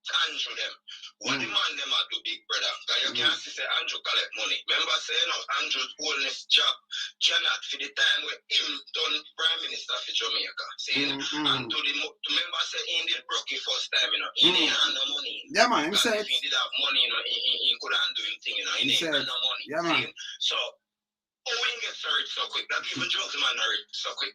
Andrew them. What the man them are do, big brother? Because you can't say Andrew collect money. Remember saying of Andrew's oldest job, Janet, for the time when him done prime minister for Jamaica. See? And to the remember say he did broke it first time, you know. He didn't have no money. Yeah, man, he said. If he did have money, you know, he couldn't do anything, you know. He didn't have no money. Yeah, man. So, he gets rich so quick. Not even jokes, man, not rich so quick.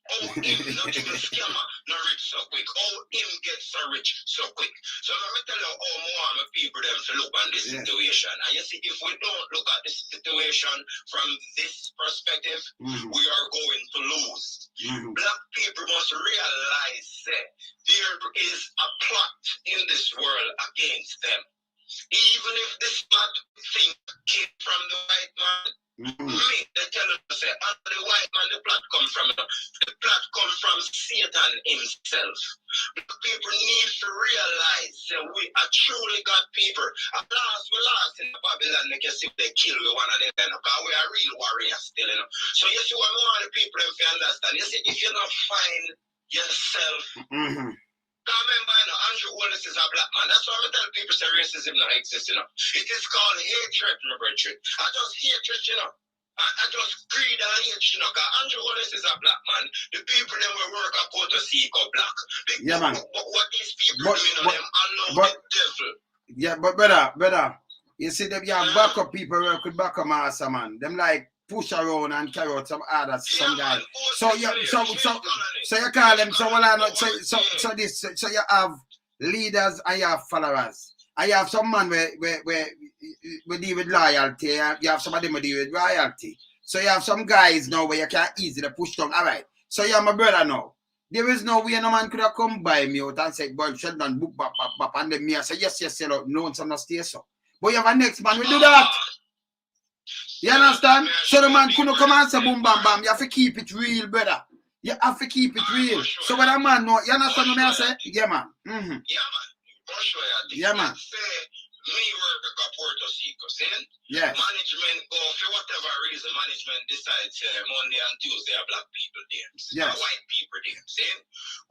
Him, not even scammer, not rich so quick. Him gets so rich so quick. So let me tell you how more people them to look on this situation. And you see, if we don't look at this situation from this perspective, we are going to lose. Black people must realize that there is a plot in this world against them. Even if this plot thing came from the white man, Mm. Me, they tell us, say, the white man, the plot come from, the plot come from Satan himself. People need to realize that we are truly God people. At last, we lost in Babylon, they can see they kill we one of them, because we are real warriors still, So you see what I want the people if you understand. You see, if you don't find yourself, remember, Andrew Wallace is a black man. That's why I tell people say racism don't exist, It is called hatred, my brethren. I just hatred, I just greed and hatred, because Andrew Wallace is a black man. The people that will work at Puerto Seco black. Yeah, man. What these people doing on them, allow the devil. Yeah, but brother, you see them, you have backup people work with backup master, man. Them like push around and carry out some others, some guys. So you call them, so you have leaders and you have followers. And you have some man where deal with loyalty, and you have somebody who deal with royalty. So you have some guys now where you can easily push down. All right. So you're my brother now. There is no way no man could have come by me out and said, boy, shut down, book, bap, and then me I say, yes, no, some not stay so. But you have a next man, we do that. You understand? So the man couldn't come and say, boom, bam, bam. You have to keep it real, brother. You have to keep it real. So when a man know, you understand what I say? Yeah, man. Yeah, man. For sure, yeah, man. Me work at Puerto Seco, see? Yes. Management go for whatever reason. Management decides Monday and Tuesday are black people there. Yes. White people there, see?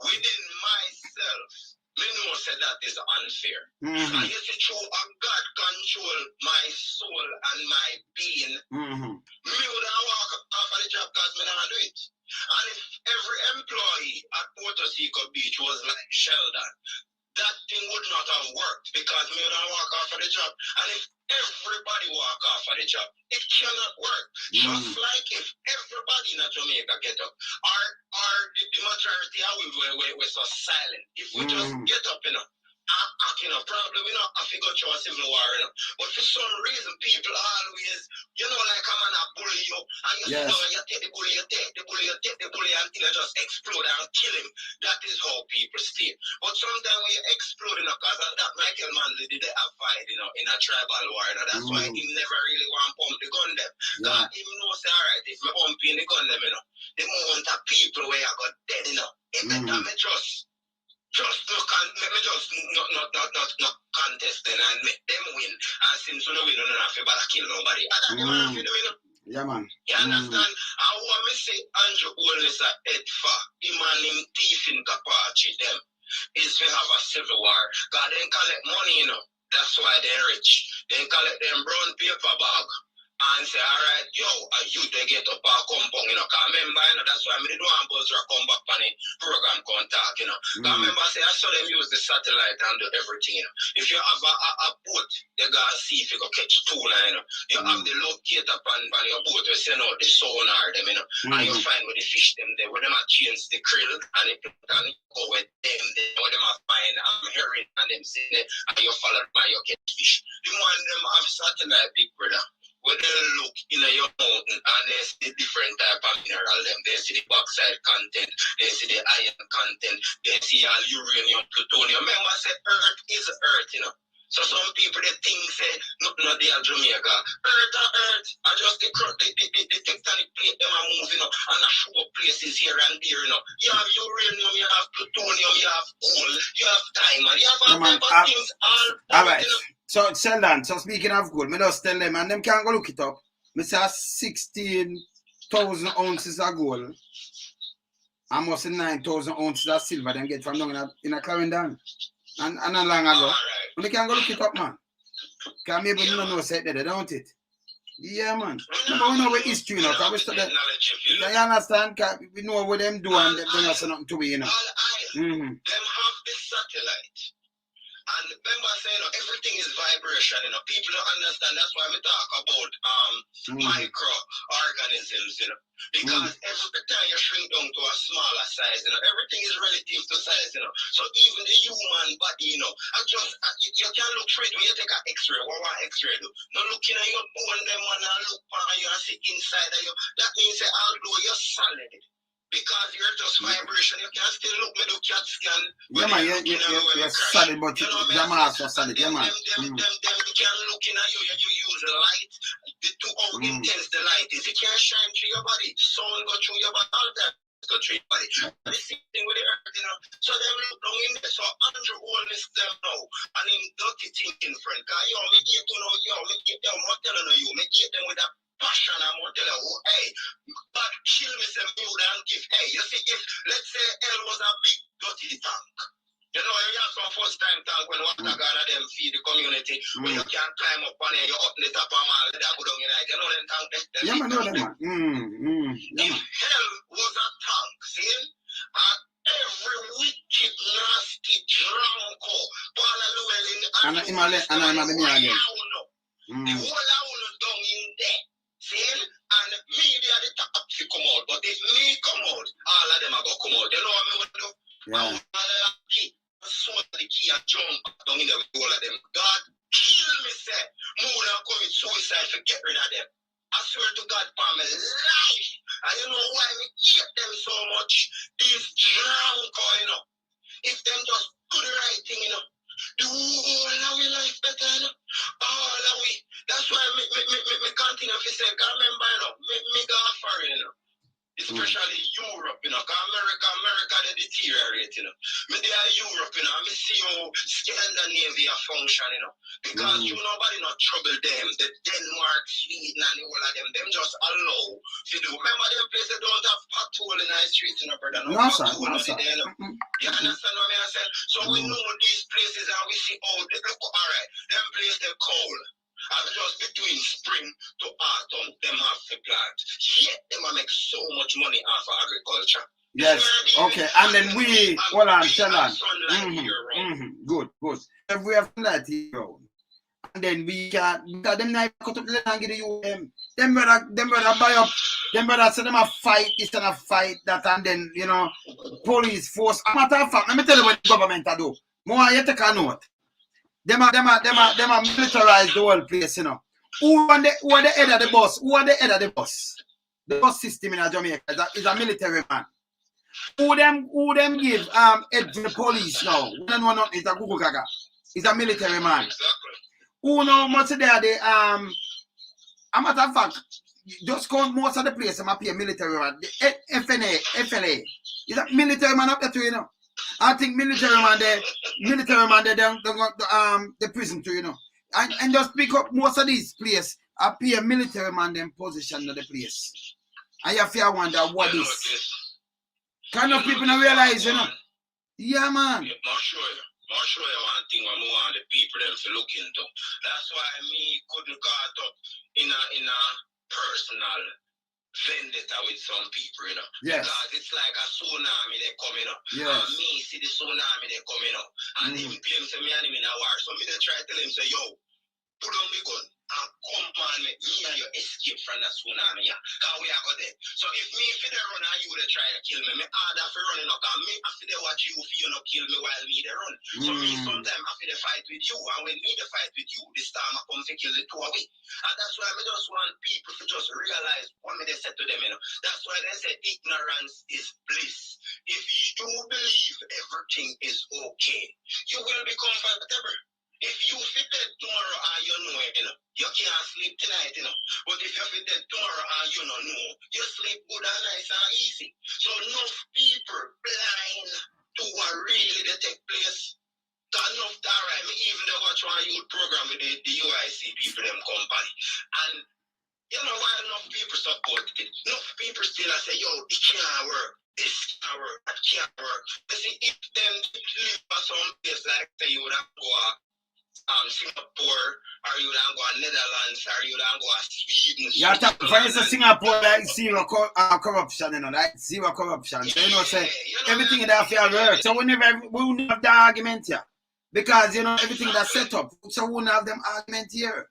Within myself, me know say that is unfair. And you see, through a God control my soul and my being, me would walk off of the job because me not do it. And if every employee at Puerto Seco Beach was like Sheldon, that thing would not have worked because me don't walk off of the job. And if everybody walk off of the job, it cannot work. Just like if everybody in Jamaica get up, or the majority of we're so silent. If we just get up, probably we not have to go through a civil war, But for some reason, people always, like a man a bully you, and you sit down and you take the bully until you just explode and kill him. That is how people stay. But sometimes when you explode, because that Michael Manley did have fight, in a tribal war, that's why he never really want to pump the gun them. Because he knows, all right, if me pump in the gun them, the moment of people where I got dead, it better me just not contest and make them win. And since we win, we don't have to kill nobody. Yeah, man. You understand? I want me say Andrew Wallace a head for him and him thief in Kapachi them is to have a civil war. Because they collect money, That's why they're rich. They collect them brown paper bag. And say, all right, you they get up our compound, Because remember, that's why I didn't want Buzzer come back on the program contact, Because remember, I saw them use the satellite and do everything, If you have a boat, they got to see if you can catch tuna, You have the locator on your boat, you send out the sonar, them, And you find where the fish them there, where them have changed the krill, and they go with them, where them have find herring, and them see it, and you follow them, and you catch fish. The one them have satellite, big brother. When they look in your mountain and they see different type of mineral, they see the bauxite content, they see the iron content, they see all uranium, plutonium. Remember, I said Earth is Earth, So some people they think say nothing of the Jamaica. Earth to Earth, I just the tectonic plate them are moving and I show up places here and there, You have uranium, you have plutonium, you have coal, you have diamond, you have all type of things all right. So Sheldon, so speaking of gold, me just tell them and them can go look it up. Me say 16,000 ounces of gold. Almost 9,000 ounces of silver them get from down in a Clarendon. And not long ago. They can go look it up, man. Because maybe you don't know say that, don't it? Yeah, man. But we know what history, because we study. You understand? Because we know what them do and they don't say nothing to me, Them have this satellite. And remember saying everything is vibration, People don't understand. That's why we talk about microorganisms, Because every time you shrink down to a smaller size, everything is relative to size, So even the human body, you can look through it when you take an X-ray. What X-ray do? Not looking at your bone, them one and look and you see inside of you. That means that although you're solid, because you're just vibration, you can still look me do CAT scan. Yeah, man, you're solid, but your mass is solid, yeah, man. Them can look in at you, you use light. to how intense the light is. It can't shine through your body. Sun go through your body. All that go through your body. And the same thing with the earth, you know. So them look down in there. So Andrew always them now. And him dirty thinking friend. Cause yo, me hate to know me hate them, I'm telling you, me hate them with that passion. I'm telling you, hey, God kill me some you and give. Hey, you see, if let's say L was a big dirty tank. You know, you have some first time tank when water got them feed the community, when you can't climb up on it, you up the top of all that go down in it. You know them tank them? Yeah, man, know them, man. If hell was a tank, see? And every wicked, nasty, drunk, and I'm again. the whole hour down in there. See? And media the top to come out. But if me come out, all of them are going to come out. You know what I mean? Yeah. So the key and jump down in the whole of them. God kill me, say. More than commit suicide to get rid of them. I swear to God for my life. And you know why we hate them so much? These drunk, you know. If them just do the right thing, you know. Do all our life better, you know. All our way. That's why me continue to say, because remember, you know, me go foreign, you know. Especially Europe, you know, because America, they deteriorate, you know. Me there Europe, you know, me see how Scandinavia function, you know. Because you nobody not trouble them. The Denmark, Sweden, and all of them just allow to do. Remember them places don't have pothole in the streets, you know, brother. No, sir. There, you know. You understand what I said? So we know these places and we see, oh, they look all right. Them places, they're cold. And just between spring to autumn, them have to plant. Yet them make so much money off of agriculture. Yes, okay. And then we, hold on, tell on. Good. If we have that here, and then we can, because them not cut up the land and give you them brother buy up, them brother say them a fight this and a fight that, and then, you know, police force. A matter of fact, let me tell you what the government do. More you take a note. Them are militarized the whole place, you know. Who are the head of the bus? Who are the head of the bus? The bus system in Jamaica is a military man. Who them give head to the police now? One is a Google Gaga. He's a military man. Who know much there they a matter of fact, just count most of the place I'm a military man. The FNA is a military man up there too, you know. I think military man they the prison too, you know. And just pick up most of these places, I pay a military man them position of the place. And you have to wonder what is. Kind of people don't realize, you know. Yeah, man. I'll show you one thing I want the people them to look into. That's why me couldn't caught up in a personal vendetta with some people, you know. Yes. Because it's like a tsunami they coming up. Yes. And me see the tsunami they coming up. And him claim to me and him in a war. So me they try to tell him say, yo, put on the gun and come on me and you escape from the tsunami. Because we are going there. So if me if they run and you they try to kill me harder for running up. And me after they watch you if you not kill me while me they run. So me sometimes after they fight with you. And when me they fight with you, this time I come to kill the two of we. And that's why I just want people to just realize what me they said to them, you know. That's why they say ignorance is bliss. If you do believe everything is okay, you will be comfortable. If you fit dead tomorrow and you know it, you know, you can't sleep tonight, you know. But if you fit dead tomorrow and you don't know, you sleep good and nice and easy. So enough people blind to what really they take place. Got enough that right. Me even they watch one youth program with the UIC people them company. And you know why enough people support it? Enough people still say, yo, it can't work. This can't work, that can't work. You see, if them live for some place like say you would have go Singapore, or you don't go to Netherlands, or you don't go to Sweden. Yeah, for instance, Singapore like zero corruption, you know, like zero corruption. So you know, say everything in that fair work. So we wouldn't have the argument here. Because you know everything that's set up. So we wouldn't have them argument here.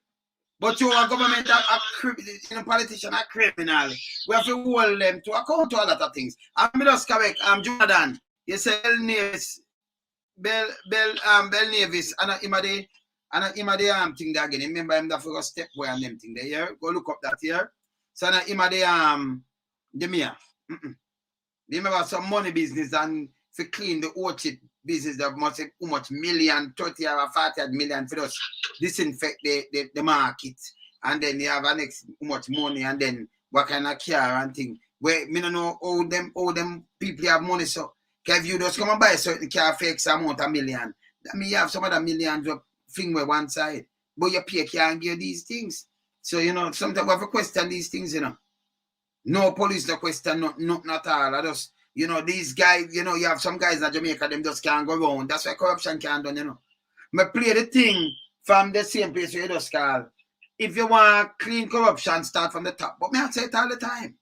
But you are government you know, politician are criminal. We have to hold them to account to a lot of things. I'm just correct. Jordan. You say Bell Nevis and Imade thing there again. Remember him that for a step boy and them thing there. Here. Go look up that here. So now Imade Demia. Remember some money business and to clean the orchard business that must have how much million, 30 or 40 million for us disinfect the market. and then you have an much money, and then what kind of car and thing. Where me don't know all them people have money, so if you just come and buy a certain car for X amount of million, that mean you have some other millions of thing where one side, but your pay can't give these things. So sometimes we have to question these things, No police no question, nothing at all. I just, these guys, you have some guys in Jamaica, them just can't go around. That's why corruption can't done, Me play the thing from the same place where you just call. If you want clean corruption, start from the top. But me I say it all the time.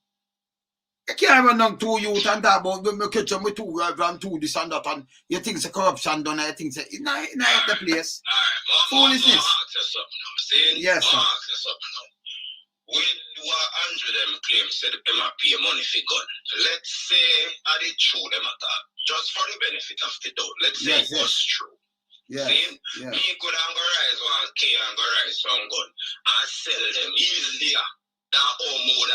You can't run down two youth and talk about when me catch them with two and two this and that, and you think the corruption done, I think it's not the place. Foolishness. Yes, sir. With what Andrew them claim said them a pay money for gun. Let's say I did true them at all. Just for the benefit of the doubt. Let's say it was true. Yeah. Me could go rise 1K and go rise some gun and sell them easily. More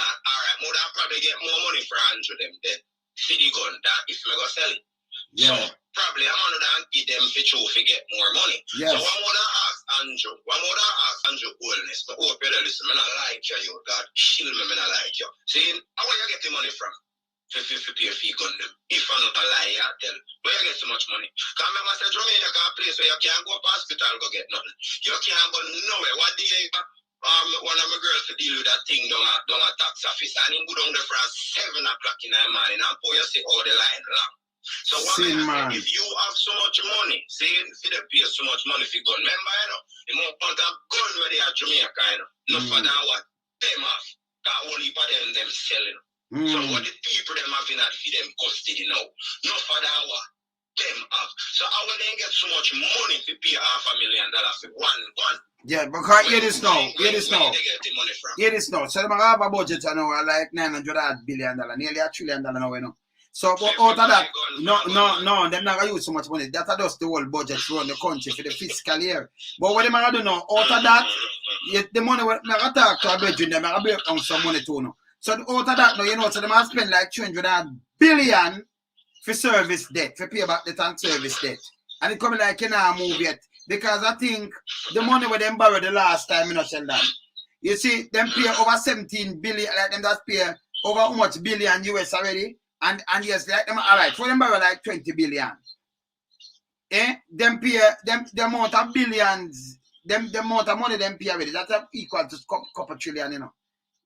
than probably get more money for Andrew them then. For the gun that if me go sell it. Yeah. So probably I'm gonna give them for true to get more money. Yes. So I'm gonna ask Andrew Wellness, but hope you listen, I don't like you, God kill me, I don't like you. See, how you get the money from? For pay fee gun them. If I not lie, I tell. Where you get so much money? Because remember I said Jamaica a place where you can't go to hospital go get nothing. You can't go nowhere. What do you one of my girls to deal with that thing down a tax office and he go down there for 7 o'clock in the morning and pour you see all the line long. So what if you have so much money, say if they pay so much money for gun, remember, the more want a gun where they are Jamaica, no for that what them have, that only for them selling. So what the people them having at for them custody now, no for that what them have. So how will they get so much money to pay $500,000 for one gun? Yeah, because hear this now. Where they get the money from? Hear this now. So they have a budget now like $900 billion, nearly $1 trillion now, So but out of that, no, they're not gonna use so much money. That's just the whole budget to run the country for the fiscal year. But what they might do now, out of that, the money we gonna talk to a bedroom, they might break down some money too now. So out of that now, so they might spend like $200 billion for service debt, for pay back debt and service debt. And it coming like move yet. Because I think the money where them borrowed the last time, Sheldon. You see, them pay over 17 billion, like them that pay over how much billion US already. And yes, like them alright, for them borrow like 20 billion. Them pay the amount of billions, the amount of money them pay already, that's equal to couple trillion,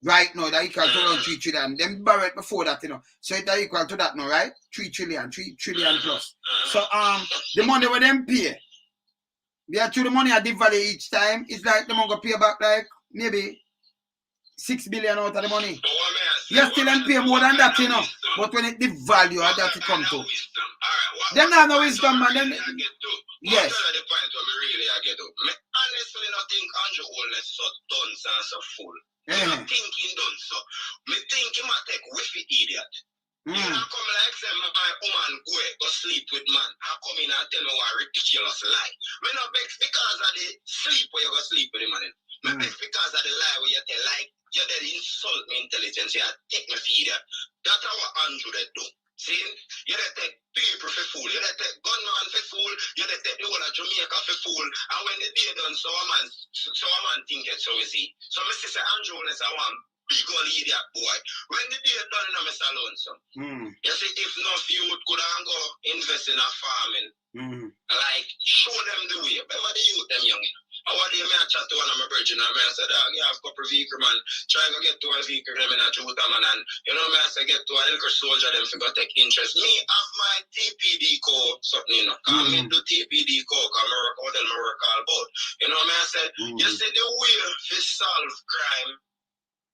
Right now, that equal to around 3 trillion. Them borrowed before that, So it's equal to that now, right? 3 trillion plus. So the money where them pay. They actually the money at the value each time. It's like they're going to pay back like maybe 6 billion out of the money. You still don't pay more than that, But when it the value of that it come to. Them not no wisdom, man. Them, yes. The point where me really I get up. Me honestly not think Andrew Wellness so done so full. I don't think he done so. Me think he might take with the idiot. You know, come like say my woman go sleep with man. I come in and tell me what ridiculous lie. Me not vex because of the sleep where you go sleep with the man. Me vex because of the lie where you tell like you did insult me intelligence. You take me feed that. That's how Andrew did do. See, you did take people for fool. You did take gunman for fool. You did take the whole of Jamaica for fool. And when the day done, so a man think it so easy. So me say Andrew is a one big old idiot boy. When the day done, you know, Mr. Lonesome. You see, if enough youth could go invest in a farming, like show them the way. Remember the youth, them young. I want to chat to one of my virgin and I said, you have a couple vehicle, man. Try to get to a vehicle, them in a Juta, man. And you know, I say, get to a little soldier, them for take interest. Me have my TPD code, something, Come into TPD code, come work out and work all about. You know, I said, you see, the way to solve crime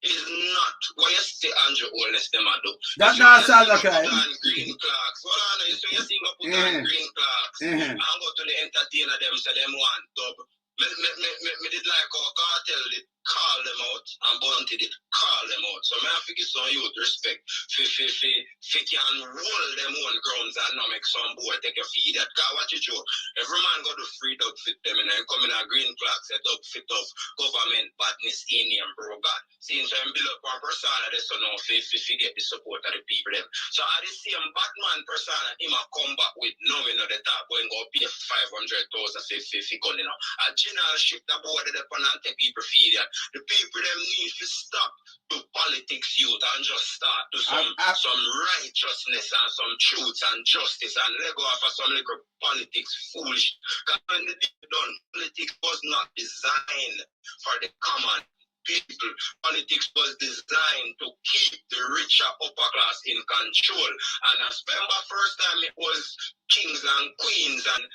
is not what you say Andrew Wellness them do. That's not solve the crime. Green clocks. Well, I know, so you see, go put on green clocks. And go to the entertainer, them, so them want dub. Me did like our cartel did call them out and Bounty did call them out. So I have to give some youth respect. Fi can hold them own grounds and not make some boy take a feed that. Cause watch it, Joe. Every man got to free up fit them and then come in a green flag set up fit of government badness in him, bro. God. Since I'm build up one persona, they so now fi get the support of the people them. So at the same Batman persona, him a come back with knowing of the top when go pay 500,000 fi gun, you know. A general ship that board the upon and take people feed that. The people them need to stop to politics youth and just start to some righteousness and some truth and justice and let go of some little politics foolish. Because when the deal done, politics was not designed for the common people. Politics was designed to keep the richer upper class in control. And I remember first time it was kings and queens and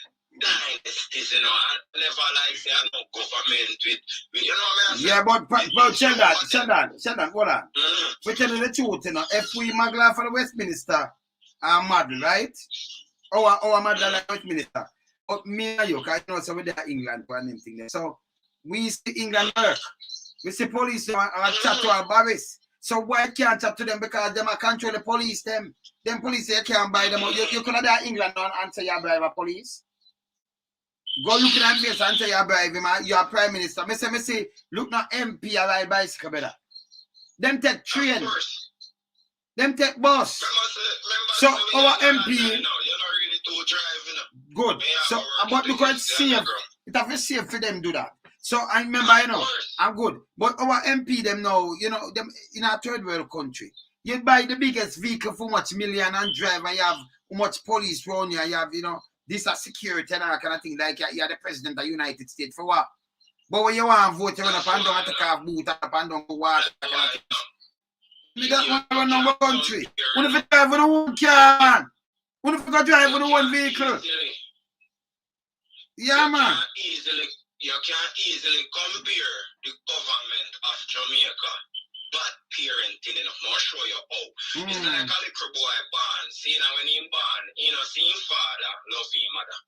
dynasties, you know, I never like say no government with you know what I mean? Yeah, but Sheldon, hold on. We tell you the truth, you know, if we magla for the Westminster are mad, right? Our mad like Westminster. But me and you, because you know, so we're there England for them thing there. So we see England work. We see police and chat to our barriers. So why can't chat to them? Because them are control the police them. Them police you can't buy them. You could have there England and say you bribe a police. Go look at face and say you bribe him, you're prime minister. Me say, look now MP I ride bicycle better. Them take train. Them take bus. So our MP good. So but because it's safe, it have to safe for them do that. So I remember, you know, I'm good. But our MP them now, you know, them in a third world country. You buy the biggest vehicle for much million and drive and you have how much police around you, you have, you know, this is security and that kind of thing, like you're the president of the United States for what? But when you want to vote, you run up and down, take off boot up and down for water. You don't want to run on one country. What if you drive with one car? What if you go drive with one vehicle? Yeah, man. You can easily compare the government of Jamaica. Bad parenting enough. I'll show you how. It's like a little boy born. See now when he born, you know, see him father love him mother.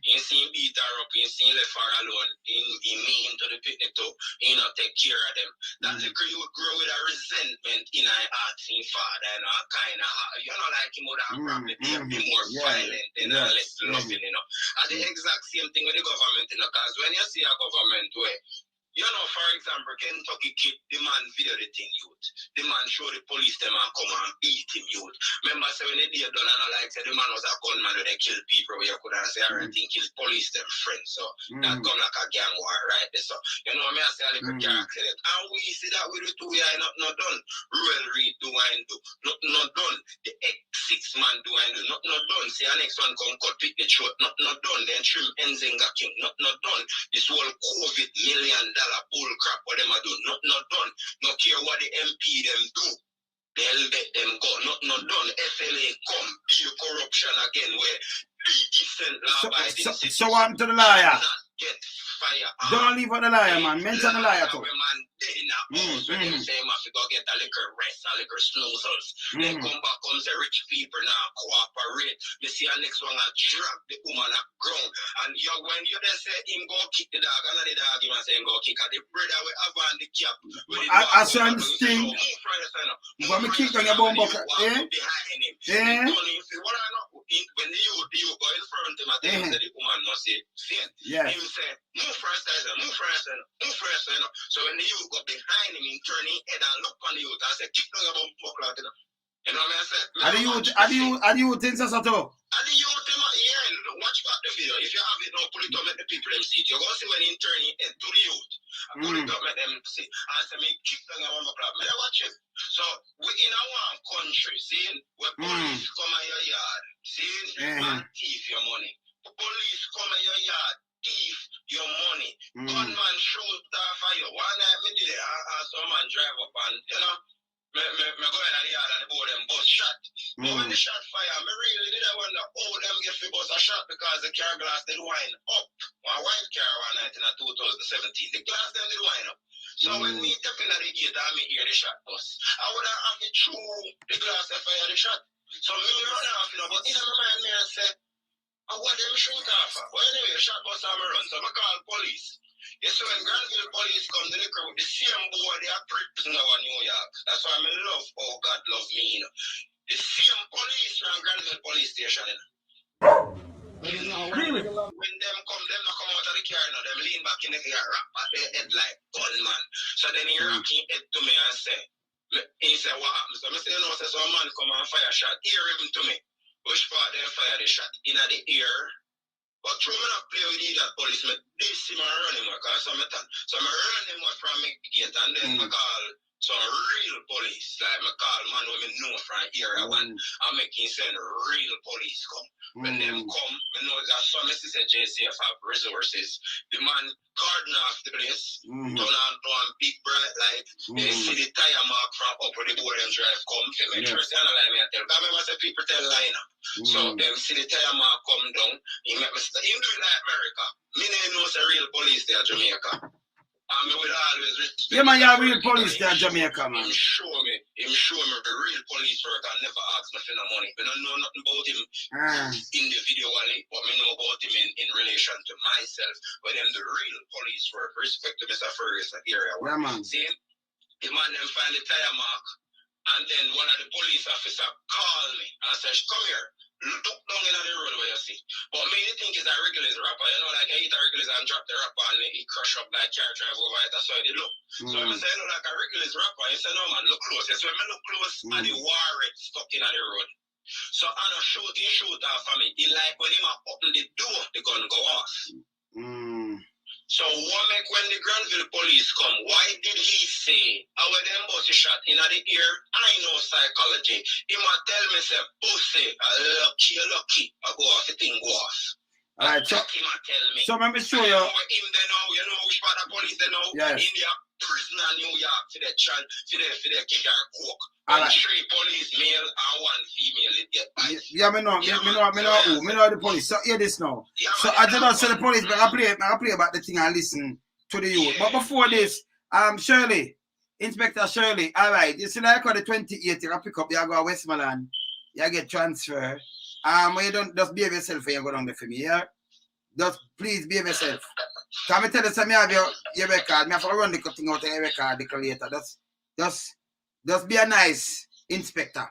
You see him beat her up, you see him left her alone. He mean to the picnic too. You know, take care of them. That little you would grow with a resentment in her heart, in father, and a kind of, you know, like him would have probably be more violent and less loving, you know. And the exact same thing with the government, you know, because when you see a government where you know, for example, Kentucky kid, the man video the thing, youth. The man show the police them and come and beat him, youth. Remember, say when they did done and like say the man was a gunman where they kill people where you could have say everything kill police them friends. So that come like a gang war, right? So you know me I say a little character that. And we see that with the two year not done. Ruel Reed do and do. Not done. The X6 man do and do. Not done. See our next one come cut pick the throat. Not done. Then trim Enzinga King. Not done. This whole COVID $1 million bull crap what them a do, not done. No care what the MP them do. They'll let them go. Not done. FLA come be corruption again where be decent law abiding. So on to the liar. Get fire. Don't leave on the liar, man. Mention the liar too. Man, they in a house when them say must go get a liquor rest, a liquor snoozles. Then come back comes the rich people now cooperate. You see a next one a drag the woman a ground. And you when you then say him go kick the dog, and the dog him and say him go kick at the brother we have on the cap. I saw him sting. When me kick on your bum bucket, behind him. When the you go in front of him, I tell him that the woman must say, yeah. Him say, move first, So when the youth go behind him, he turn his head and look on the youth and say, kick down your bum bucket, you know. You know what I say? Are the youth in Sasato? And the youth, yeah, watch back the video. If you have it now, pull it up, let the people them see it. You're going to see when he turn his head to the youth. Pull it up, let them see. And say, me kick down your bum bucket. May I watch it? So, we in our country, see, where police come in your yard, see, and thief your money. Police come in your yard, thief your money. Gunman shoot off of you. One night me did it, some man drive up and, you know, me go in the yard and the board them bus shot. But when the shot fire, me really did wonder how them get for bus a shot because the car glass did wind up. One white car one night in 2017, the glass them did wind up. So when me step in the gate and me hear the shot bus, I would have to throw the glass and fire the shot. So me run off, you know, but in my mind me and say, And what them shoot off? Well, anyway, shot was on my run, so I call police. You see, when Granville police come to the crew, the same boy they are prisoner in New York. That's why I love, oh God love me, you know. The same police from Granville police station, you know. Really? When them come out of the car, you know, them lean back in the car, rap at their head like gunman. So then he rock his head to me and say, he said, what happened? So I say, you know, so a man come and fire shot, hear him to me. Which part they fire the shot? In the ear. But through me not play with that police, me this him and run him, because so I run him from my gate, and then I call some real police, like I call man when me know from area one, and make him send real police come. When them come, me know that some Mrs. JCF have resources. The man cordon off the place, turn on one big bright light, they see the tire mark from up where the board and drive come. They make sure they analyze me and tell. Because remember say people tell line up. So them see the tire mark come down, he make me start. He do it like America. Me no know say real police there at Jamaica. And me will always respect. Yeah, man, you're real police there at Jamaica, man. Him show me the real police work and never ask me for no money. We don't know nothing about him individually, but we know about him in relation to myself. But them the real police work, respect to Mr. Ferguson area. Yeah, man. See, the man them find the tire mark, and then one of the police officer call me and says, come here. Look down in the road where you see. But me, you think it's a regular rapper. You know, like I hit a regular and drop the rapper and he crush up like car drive over it. That's how they look. So I say, you know, like a regular rapper. You say, no, man, look close. So when I look close, and the war rate stuck in the road. So I know shoot off for me. He like when he open the door, the gun go off. So what make when the Granville police come? Why did he say, how them bossy shot in the ear? I know psychology. He might tell me, say, pussy, lucky, I go off, the thing go off. Alright, so, he might tell me. So let me show you. Him they know, you know which part of police they know? Yes. India prisoner New York for their child, for their kid or cook. Alright. 3 police male and 1 female it get by. Yeah, me know the police. So hear this now. Yeah, So man, I just don't say the police, but I play about the thing and listen to the youth. But before this, Shirley, Inspector Shirley, all right, you see like on the 28th, you pick up, you go to Westmoreland, you get transfer. When you don't just behave yourself when you go down there for me, yeah? Just please behave yourself. Can I tell you something? I have your record. I have to run the thing out of your record later. Just be a nice inspector.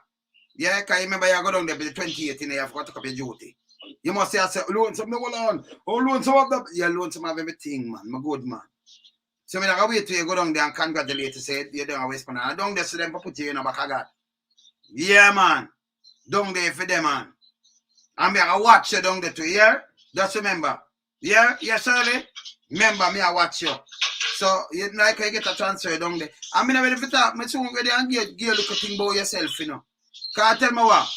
Yeah, because you remember you go down there with the 28th, you have to take up your duty. You must say, loan some, no, hold on. Oh, loan some of that. You loan some of everything, man. My good man. So I'm going to wait till you go down there and congratulate you, say you're down a Westmoreland. And down there, so them put you in the back of God. Yeah, man. Down there for them, man. I'm going to watch you down there too, yeah? Just remember. Yeah? Yeah, Shirley? Remember, me, I watch you. So, you like you get a transfer down there. I'm not ready for that. I'm soon ready and get a look at thing about yourself, you know. Because tell me what?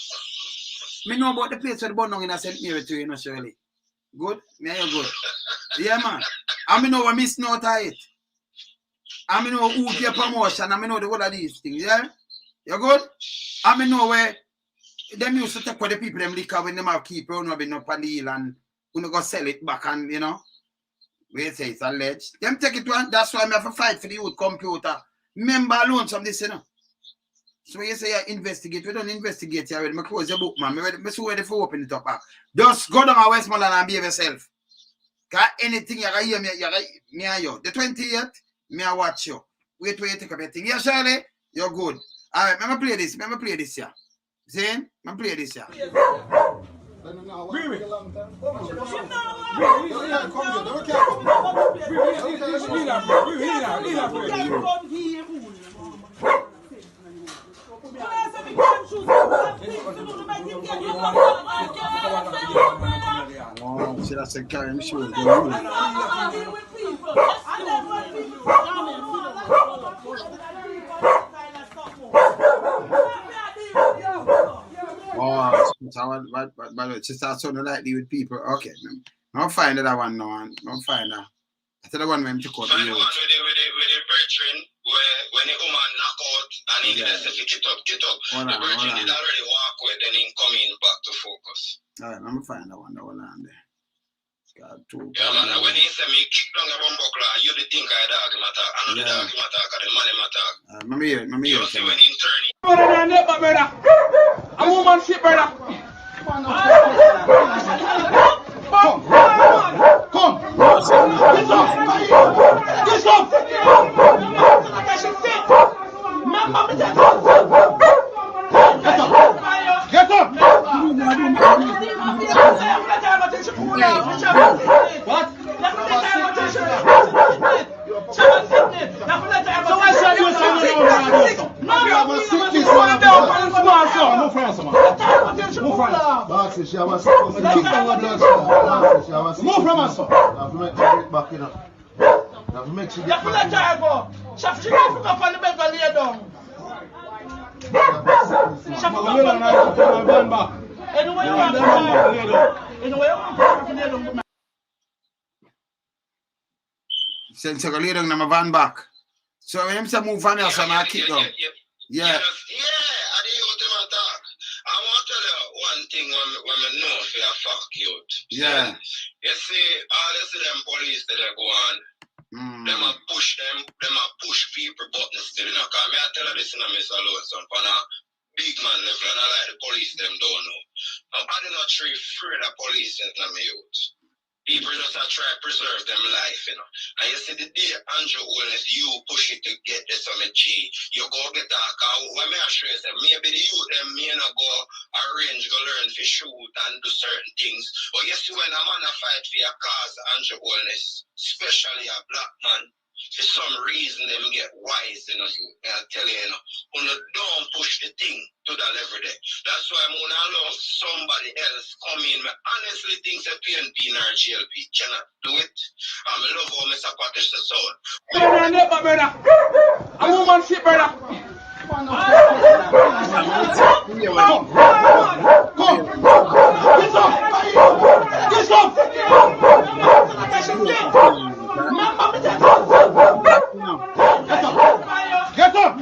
Me know about the place where the bun down in St. Mary too, you know, Shirley. Good? Me and you good. Yeah, man. I know what miss note of it. I know who get promotion. I know the whole of these things, yeah? You good? I know where them used to take with the people them liquor when them have keep on rubbing up on the hill and you go sell it back and, you know. We say it's alleged. Them take it one, that's why I have to fight for the youth computer. Member alone from this, you know. So you say you investigate, we don't investigate here. I close your book, man. I'm so ready for open it up. Just go down to Westmoreland and behave yourself. Because anything you can hear me and you. The 28th, me I watch you. Wait till you take up your thing. Yeah, Shirley, you're good. All right, let me play this here. See? Let me play this here. Oh, see, that's a carrying shoes. Oh, but she starts sounding lightly with people. Okay, I'll find that one now. I'll find that. I tell the one when to cut the with the brethren, when the woman knock out and he gets to get up. The brethren did already walk away, then he come in back to focus. All right, I'm going to find that one there. God, too. Yeah, man, when he said me kick down the bumbuckler, you the think I dog him attack. I know the dog him attack, the man him attack. I'm here. You see when he turn it. Brother, a woman ship, brother. Move from us, sir. Back in. Make sure you let her go. She go up on the bed and lay down. Anyway, you want to lay down. Anyway, you want to lay down. Since I lay down, I'm van back. So when him say move on here, so I keep down. Yeah. Yeah, I didn't talk. I want to tell you one thing when I know if you fuck you. Yeah. You see, all of them police that they go on, them a push people buttons still, you know, because I tell you this in a Mr. Lawson, on a big man level, and I like the police, them don't know. I do not afraid of police in my youth. People just try to preserve them life, you know. And you see the day Andrew Holness, you push it to get the summit G, you go get that car. When I show you, maybe the youth them may not go arrange, go learn to shoot and do certain things. But you see when a man a fight for your cause, Andrew Holness, especially a black man, for some reason them get wise, you know, I tell you, you know, don't push the thing to that level there. That's why I'm gonna allow somebody else come in. I honestly think that PNP or GLP cannot do it. I love how Mr. Patish the sound. Brother. I'm a woman shit, brother. Come. Get up. Get up.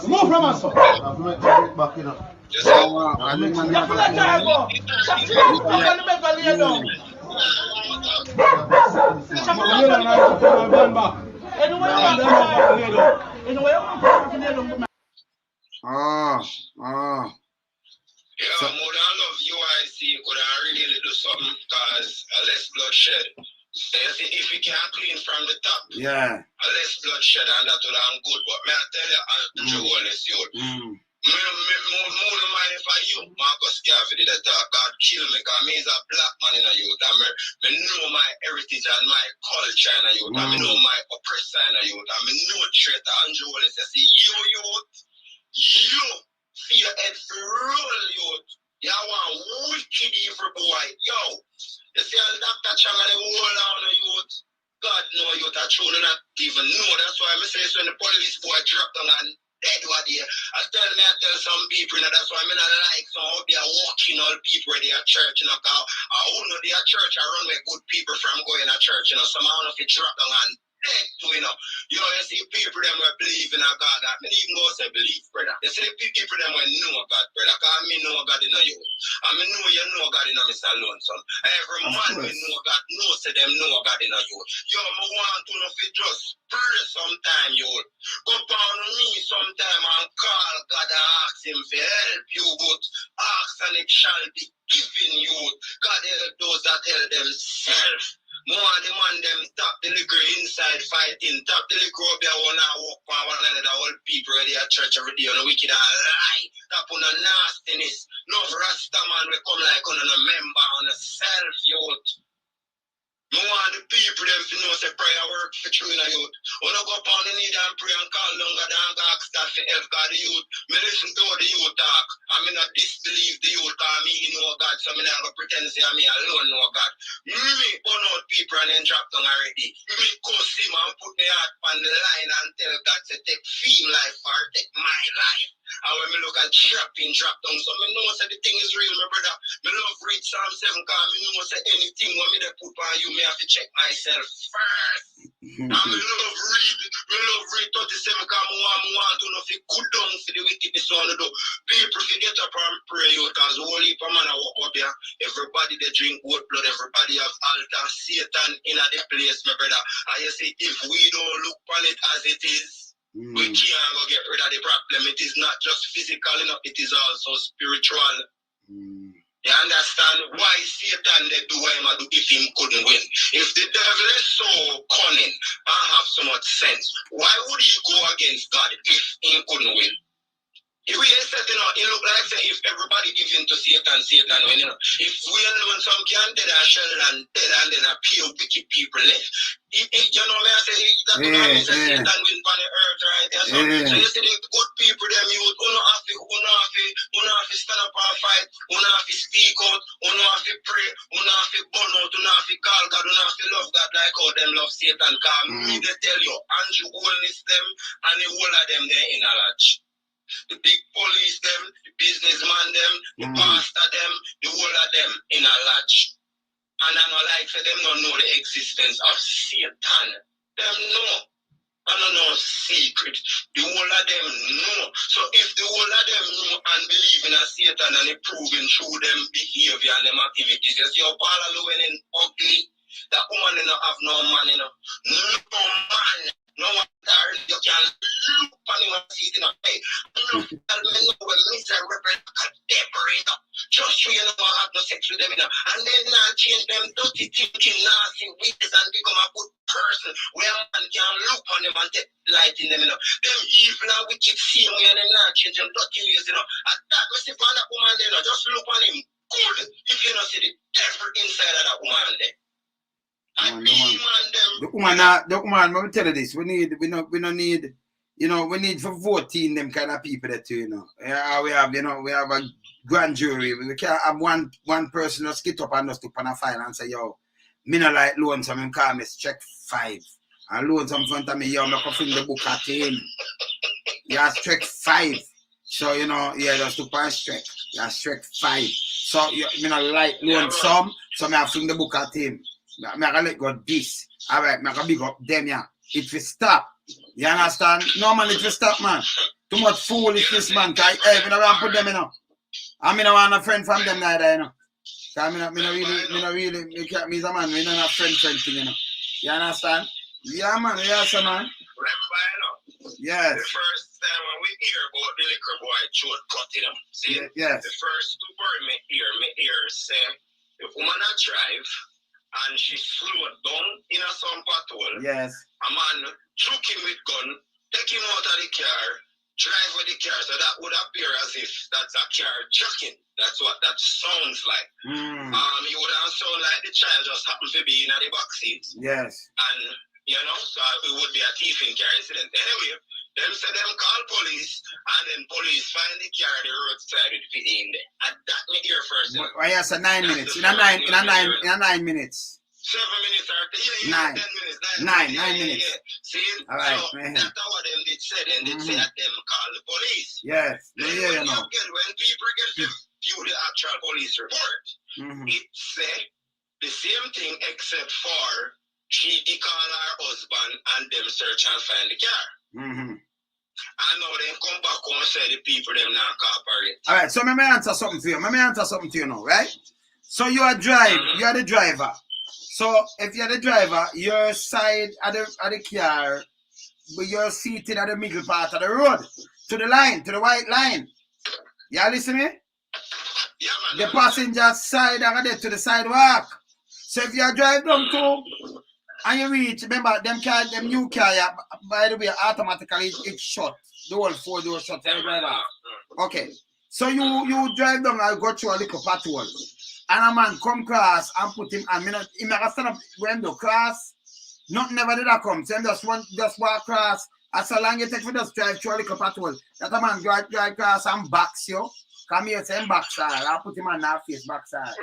Move from us, back in. Yeah, more than love UIC could have really do something because less bloodshed. If we can clean from the top, less bloodshed and that would have good. But may I tell you, Andrew Holness, more mind if I you, Marcus Garvey did that. God kill me because me is a black man in a youth. And me know my heritage and my culture in a youth. And me know my oppressor in a youth. And me know traitor. Andrew Holness says, youth, you see your head for roll, youth. You want wicked evil boy. Yo, you see all Dr. Chang and the whole on the youth. God know youth are truly not even know. That's why I say so when the police boy drop down and dead what there. I tell some people, you know, that's why I mean I like some how they are walking all people where they are church, you know, because I don't know they are church, I run with good people from going to church, you know, some I don't know if it drop down and dead too, you know. You see people them will believe in a God that me even go say believe, brother. You see people them will know God, brother, because me know God in you. I mean know you know God in a Mr. Lonesome. Every man will know God, know say them know God in you. Yo, I want to know if it just pray sometime, you. Go down on me sometime and call God and ask him to help you, but ask and it shall be given you. God help those that help themselves. More the man them top the liquor inside fighting, top the liquor up there one and walk on one another, all people ready at church every day on the wicked and lie, top on the nastiness. No Rasta man will come like on a member on a self youth. No want the people them to know say prayer work for true in a youth. When I go up on the need and pray and call longer than ask that for help God the youth. Me listen to the youth talk. I mean not disbelieve the youth because me know God, so me not go pretend say me alone know God. Me burn out people and then drop down already. Me curse him and put my heart on the line and tell God to take feel life or take my life. And when me look at trapping drop down, so me know say the thing is real, my brother. Me love read Psalm 7 because me know say anything when me they put on you, me have to check myself first. And me love read 37 because I want to know if it good down for the wickedness on the door. People forget up and pray you because the whole heap of man I walk up here. Everybody they drink goat blood, everybody have altar, Satan in a the place, my brother. And you see, if we don't look on it as it is, we can't go get rid of the problem. It is not just physical enough, it is also spiritual. You understand why Satan they do what him do if him couldn't win? If the devil is so cunning and have so much sense, why would he go against God if he couldn't win. If we said, it look like say if everybody gives in to Satan, Satan win, If we alone some can dead and shell and dead and then a few wicked people left. Me I say that Satan win on the earth, right? So you see the good people, them youth, who know have to stand up and fight, who know have to speak out, who know have to pray, who know have to burn out, who know have to call God, who know have to love God like how them love Satan. Because me they tell you, Andrew Holness them and the whole of them there in a lodge. The big police them, the businessman them, the pastor them, the whole of them in a lodge. And I know like for them don't know the existence of Satan. Them know. I don't know secret. The whole of them know. So if the whole of them know and believe in a Satan and it proving through them behavior and them activities, you see how Paul Llewellyn ugly. That woman have no man, No man. No one there, you can look on him and see it in a way. Look, tell me no when Mr. Representative Deborah, just so you know I have no sex with them, And then now change them dirty thinking, nasty ways and become a good person where a man can look on them and take light in them, Them evil and wicked same way and then now change them dirty ways, And that was the one that woman there, Just look on him good if you don't see the devil inside of that woman there. The woman, let me tell you this. We need, we need for 14 them kind of people that Yeah, we have a grand jury. We can't have one person just get up and just up on a file and say, yo, me no like loan some him call me check 5. And loan some front of me, yo, me come the book at him. Yeah, check 5. So, just up and check. Yeah, check 5. So, me no like loan some, so me have to the book at him. I'm going to let go this. All right, I'm going to big up them, yeah. It will stop. You understand? No, man, it will stop, man. Too much foolishness, man. Hey, we don't want to put them, I mean, I want a friend from them neither, Because me no really, me a man, we don't have friend thing, You understand? Yeah, man, yes, man. Remember, Yes. The first time when we hear about the liquor boy, throat cutting him. See? Yes. The first story me hear say, if woman a drive, and she slowed down in some patrol. Yes. A man took him with gun, take him out of the car, drive with the car. So that would appear as if that's a car jacking. That's what that sounds like. It would sound like the child just happened to be in the back seat. Yes. And so it would be a thieving car incident. Anyway, them say them call police, and then police find the car on the roadside with the in there. And that me hear first. Well, yes, 9 minutes. In a 9 minutes. 7 minutes or 10 minutes. 9 minutes. Yeah. See? All right. So that's what them did say. Then they say that them call the police. Yes. Then when people get to view the actual police report, it say the same thing except for she call her husband and them search and find the car. I know they come back and say the people them not cooperate. All right, so let me answer something to you. Now, right? So you are the driver. So if you're the driver, your side of the car, but you're seated at the middle part of the road, to the white line. You listen to me? Yeah, man. The passenger side are there to the sidewalk. So if you drive down to and you reach, remember them new car, by the way, automatically it's shut. The whole 4 doors shut. Okay. So you drive down and go through a little patrol. And a man come cross and put him and he never stand up when the cross. Nothing never did that come. So him just walk cross. As long as you take for just drive through a little patrol. That a man drive cross and box you. Come here, say backside. I'll put him on that face backside.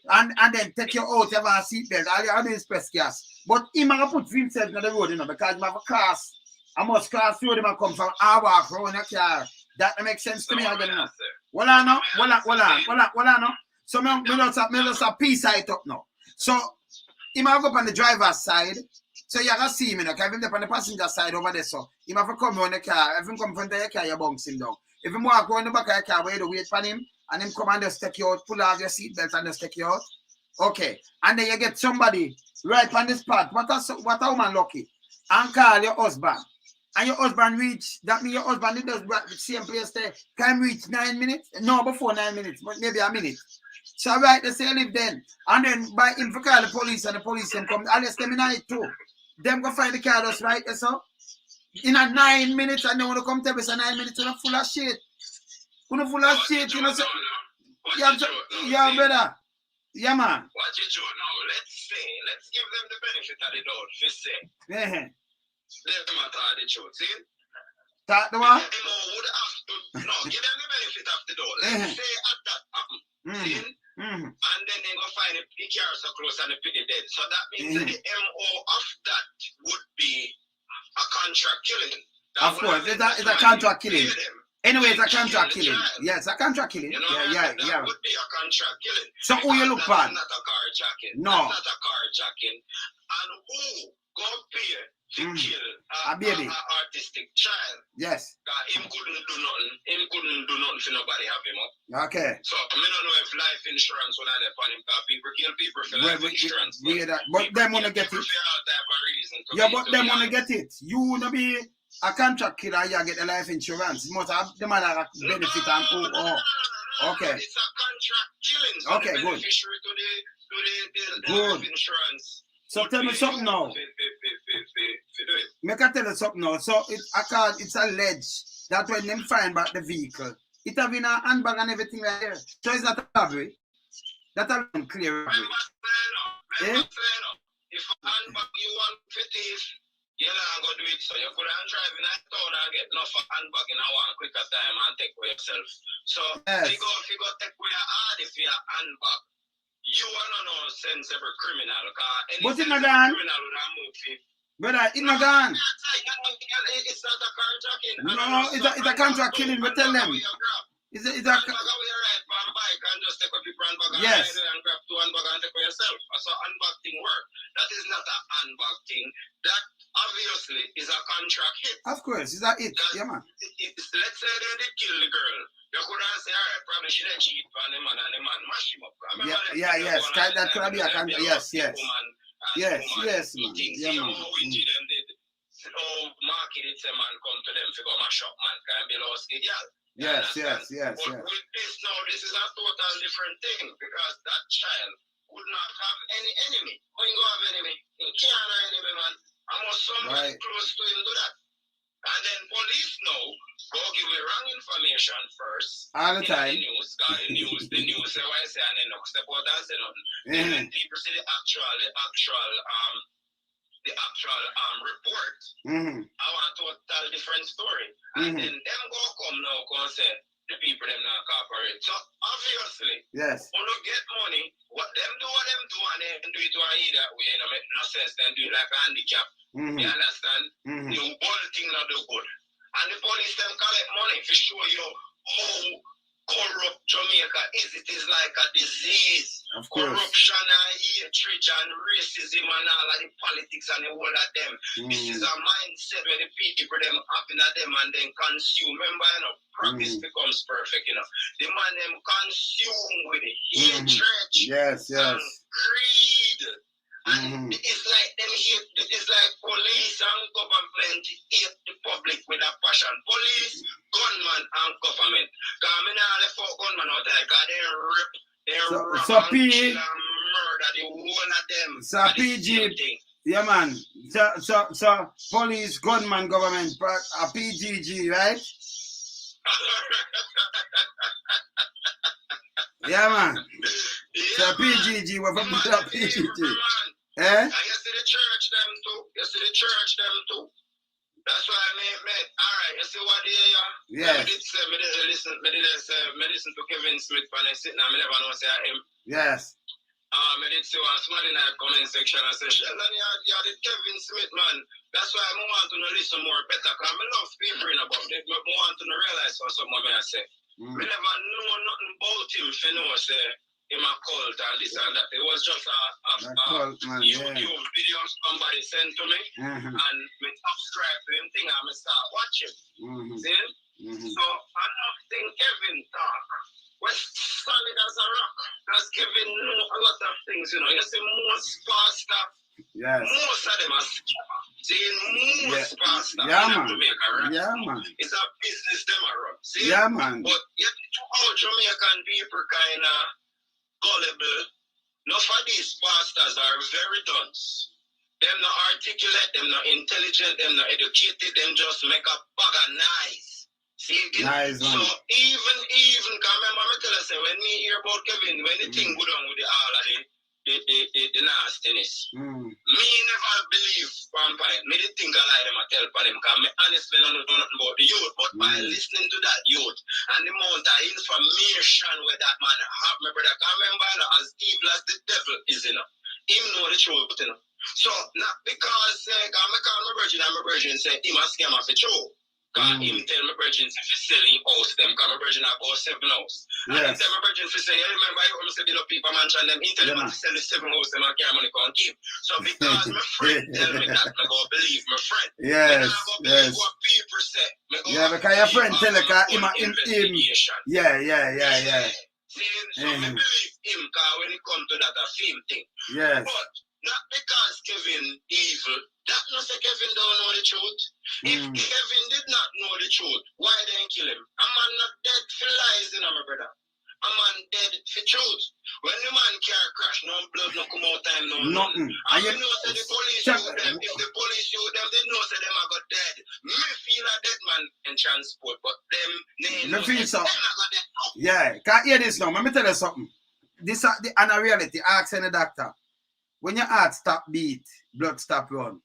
and then take you out, you have a seatbelt. All you do is press gas. But he might put himself in the road, because he have a cross. I must cross through him and come from our walk around the car. That makes sense to me again. Well, I know. So me just a piece it up now. So he might go up on the driver's side. So you can see him, because if he's on the passenger side over there, so he might come on the car. If he come from the car, you bounce him down. If you walk around the back of your car, where you wait for him, and him come and just take you out, pull off your seatbelt and just take you out. Okay. And then you get somebody right on the spot. What a woman lucky. And call your husband. And your husband reach, that means your husband does the same place there. Can reach 9 minutes? No, before 9 minutes, but maybe a minute. So right, they say live then. And then by him for call the police and the police them come, unless them in it too. Them go find the car just right there, so. in a 9 minutes and they want to come tell me it's a 9 minutes and full of shit. Full of shit, you know. So, yeah, brother. Yeah, man. What you do now? Let's give them the benefit of the doubt. Just say. Yeah. Let them tell the truth. See? Talk the what? They would have to, no, give them the benefit of the doubt. Let's say at that happen. See? And then they go find the car so close and the pity dead. So that means that the MO of that would be a contract killing. Of course, it's a contract killing. Anyway, it's a contract killing. Yes, a contract killing. You know, Yeah. That would be a contract killing. So who you look bad? That's not a carjacking. No. That's not a carjacking. And who go pay to kill a baby, a artistic child? Yes. Him couldn't do nothing. Him couldn't do nothing for nobody have him up. Okay. So I don't know if life insurance will have on him because people kill people for life insurance. But them wanna get it. Yeah, but them wanna get it. You wanna be a contract killer, you get the life insurance. You must have the man that benefit and okay. It's a contract killing. So okay, the good. Beneficiary to the Good. life insurance. So tell me something now. Make I tell you something now. So it's alleged that when them find back the vehicle, it have been a handbag and everything right there. So it's not a robbery. That's a clear robbery. If a handbag you want for thief, you're not going to do it. So you could drive in a town and get enough handbag in a one quicker time and take for yourself. So if you go take away a hard if you're handbag, you are not no sensible criminal. But it's not gone. Criminal would have moved it. Brother, it's not gone. It's not a carjacking. No, it's a contract killing. We tell them. It's a handbag we ride on bike and just take up your handbag and yes. ride and grab two handbag and take for yourself. So handbag thing work. That is not a handbag thing. That obviously is a contract hit. Of course, it's a hit. Yeah, man. Let's say they did kill the girl. You could have said, all right, probably she didn't cheat on the man and the man mash him up. Yes. That could be a contract. Yes. Yes, man. Yeah, man. Them did. Market it, say man come to them to go mash up, man. Can be lost the girl. Yes. But with this now, this is a total different thing because that child would not have any enemy. When you have enemy, you can't have enemy, man. I must somebody close to him do that. And then police now go give me wrong information first. All the time. The news say what I say and then no step out and say nothing. And then people see the actual report. I want to tell a different story. And then them come now and say the people them not cooperate. So obviously, yes. When you get money, what them do and then do it either way. It make no sense. Then do it like a handicap. You understand? The whole thing not do good. And the police them collect money to show you how corrupt Jamaica is. It is like a disease. Of course. Corruption and hatred and racism and all of the politics and the whole of them. This is a mindset where the people them happen at them and then consume. Remember, practice becomes perfect, The man them consume with hatred and greed. And it's like them hate, it's like police and government hate the public with a passion. Police, gunman and government. Because I now left for gunman out there because they rob and kill and murder the whole of them. So PG, yeah man. So police, gunman, government, a PGG, right? Yeah man. So PGG, we're from the PGG. And you see the church them too. That's why I made alright, you see what they are? Yes. I listen to Kevin Smith when I sit now, I never know say him. Yes. I did see one somebody in the comment section and say, Sheldon, you're the Kevin Smith man. That's why I want to listen more better because I love people about it. I want to realize what someone I say. I never know nothing about him for no say him a cult and this and that. It was just a YouTube video somebody sent to me and me subscribe to him thing and I start watching. See? So I don't think Kevin talk was solid as a rock because Kevin know a lot of things, You see most pastor, most of them are scammer. See, most pastor in Jamaica, right? Yeah, man. It's a business them are run. See? Yeah, man. But yet all Jamaican people kind of gullible. Enough of these pastors are very dunce. Them not articulate, them not intelligent, them not educated, them just make a bag of nice. See, Nice, so man. even, cause remember me tell you, say, when me hear about Kevin, when the thing go down with all of the nastiness, me never believe vampire. Me the think I lie them I tell for them, cause me honestly don't know nothing about the youth, but by listening to that youth and the amount of information where that man have, my brother, cause remember as evil as the devil is, you know, him know the truth, you know. So, not because, cause me call my virgin say, him a scam off the truth. Cause him tell my virgin if he's selling house them, cause my virgin have about 7 house. And him tell my virgin if he say, yeah, remember I almost said the people mansion them, he tell him to sell the 7 house them and carry money can't keep. So because my friend tell me that, I go believe my friend. Yes, I go believe what people say. Yeah, because your friend tell you, cause him. Yeah. See, so me believe him, cause when it come to that, a film thing. Yes. But not because Kevin evil. That not say Kevin don't know the truth. If Kevin did not know the truth, why they kill him? A man not dead for lies, you know, my brother. A man dead for truth. When the man car crash, no blood no come out time, no nothing. And you know say the police shoot them. If the police shoot them, they know say them are got dead. Me feel a dead man in transport, but them they know feel so. them are got dead. Yeah, can't hear this now. Let me tell you something. This and a reality. Ask any doctor. When your heart stop beat, blood stop run.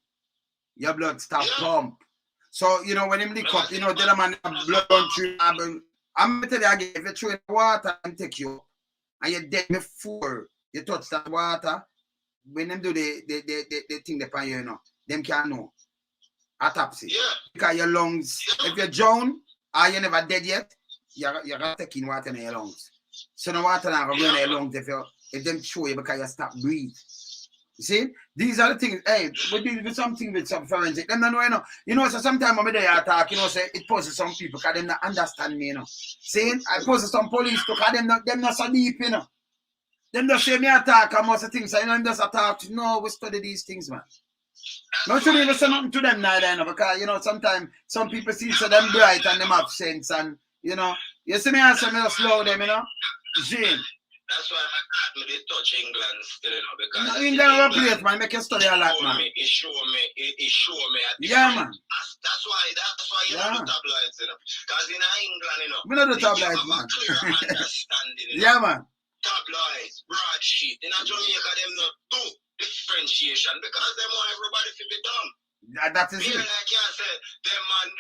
Your blood stop pump. So, you know, when him lick up, you know, the other man blood run through. I'm going to tell you again, if you throw in water and take you up, and you're dead before you touch that water, when them do the thing upon you, you know, them can't know. Autopsy. Yeah. Because your lungs, if you drown, or you're never dead yet, you're taking water in your lungs. So the water now going in your lungs if them show you because you stop breathing. You see, these are the things. Hey, we deal with something with some forensic. Them don't know, you know. You know, so sometimes when I talk, you know, say it poses some people because them not understand me, you know. See, I pose some police because them not so deep, you know. Them just say me attack and most of things. So, you know, them just attack. No, we study these things, man. Not should even say nothing to them neither, you know, because you know sometimes some people see so them bright and them have sense and you know. You see me and say me just slow them, you know. Jane. That's why I got me to touch England still, you know, because no, England will play it, man. Make you study a lot, man. It show me. Yeah, man. That's why you know the tabloids, you know. Because in England, you know, we know the tabloids, you have a clear understanding. You know? Yeah, man. Tabloids, broadsheet. In Jamaica, them not do differentiation because them want everybody to be dumb. That is it. Like you say, them man,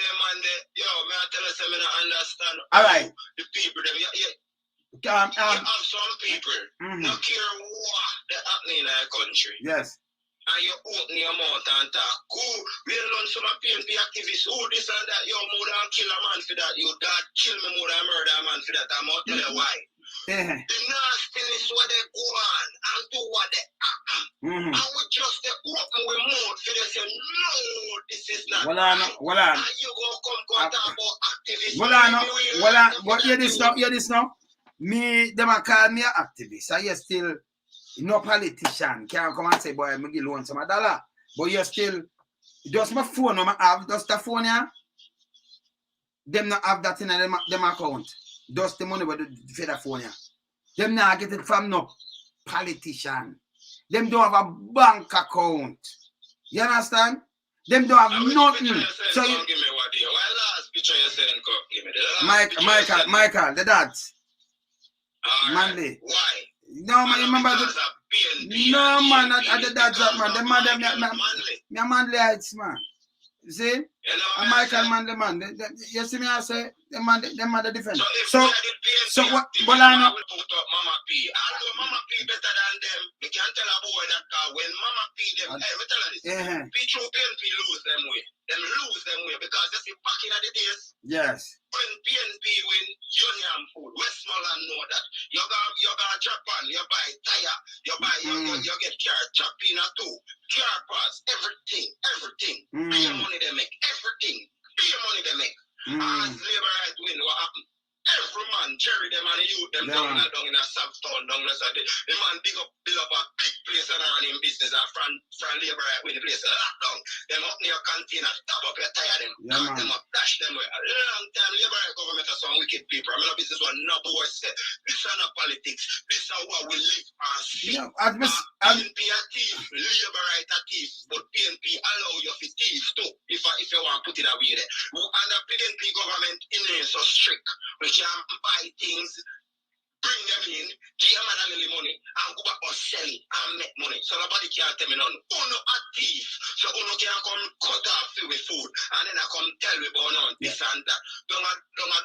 yo, may I tell you something I understand. All right. The people, them, you have some people, no care what they're happening in our country. Yes. And you open your mouth and talk, we learn some PNP activists, this and that, yo, more than kill a man for that, you God kill me more than murder a man for that, I'm going to tell you why. The nastiness what they go on and do what they happen. And we just open with mouth for they say, no, this is not right. And you go come talk about activists. But hear this now. Me, them a call me an activist. So you're still no politician. Can't come and say, boy, I'm give loan some $1. But you're still, just my phone, I have just the phone here. Them not have that in them account. Just the money with the the phone here. Them not get it from no politician. Them don't have a bank account. You understand? Them don't have nothing. So you, give me what you last picture you send, give me the Michael, the dads. Monday. Why? No, man, remember the. No, man, at the dads, man. The man, me Manleyites, man. You see? And Michael Manley, man. You see me, I say, the man, the different. So what? But I know. Mama P. Although Mama P better than them, we can tell a boy that when Mama P them, hey, me tell you this. P through PNP lose them way. Them lose them way because you see back in the days. Yes. When PNP win, Union food, Westmoreland know that. You go Japan, you buy tire, you buy you get car, Chapina too, car parts, everything. Be money they make, everything. Be money they make. As labor right win, what happened? Every man, Jerry them and the youth them down in a soft town, down there. The man build up a big place around in business and from labor right with the place locked down. Them up near container, top up your tire them, cut them up, dash them away. A long time labor right government are some wicked people. I mean, no business one, no boy say. This is not politics. This is what we live and see. PNP a thief, labor right a thief, but PNP allow you to thief too, if you want to put it away there. And the PNP government is so strict. We can buy things, bring them in, give them a little money, and go back and sell it and make money. So nobody can tell me none. Uno a thief. So Uno can come cut off with food, and then I come tell me about none, this and that. Don't a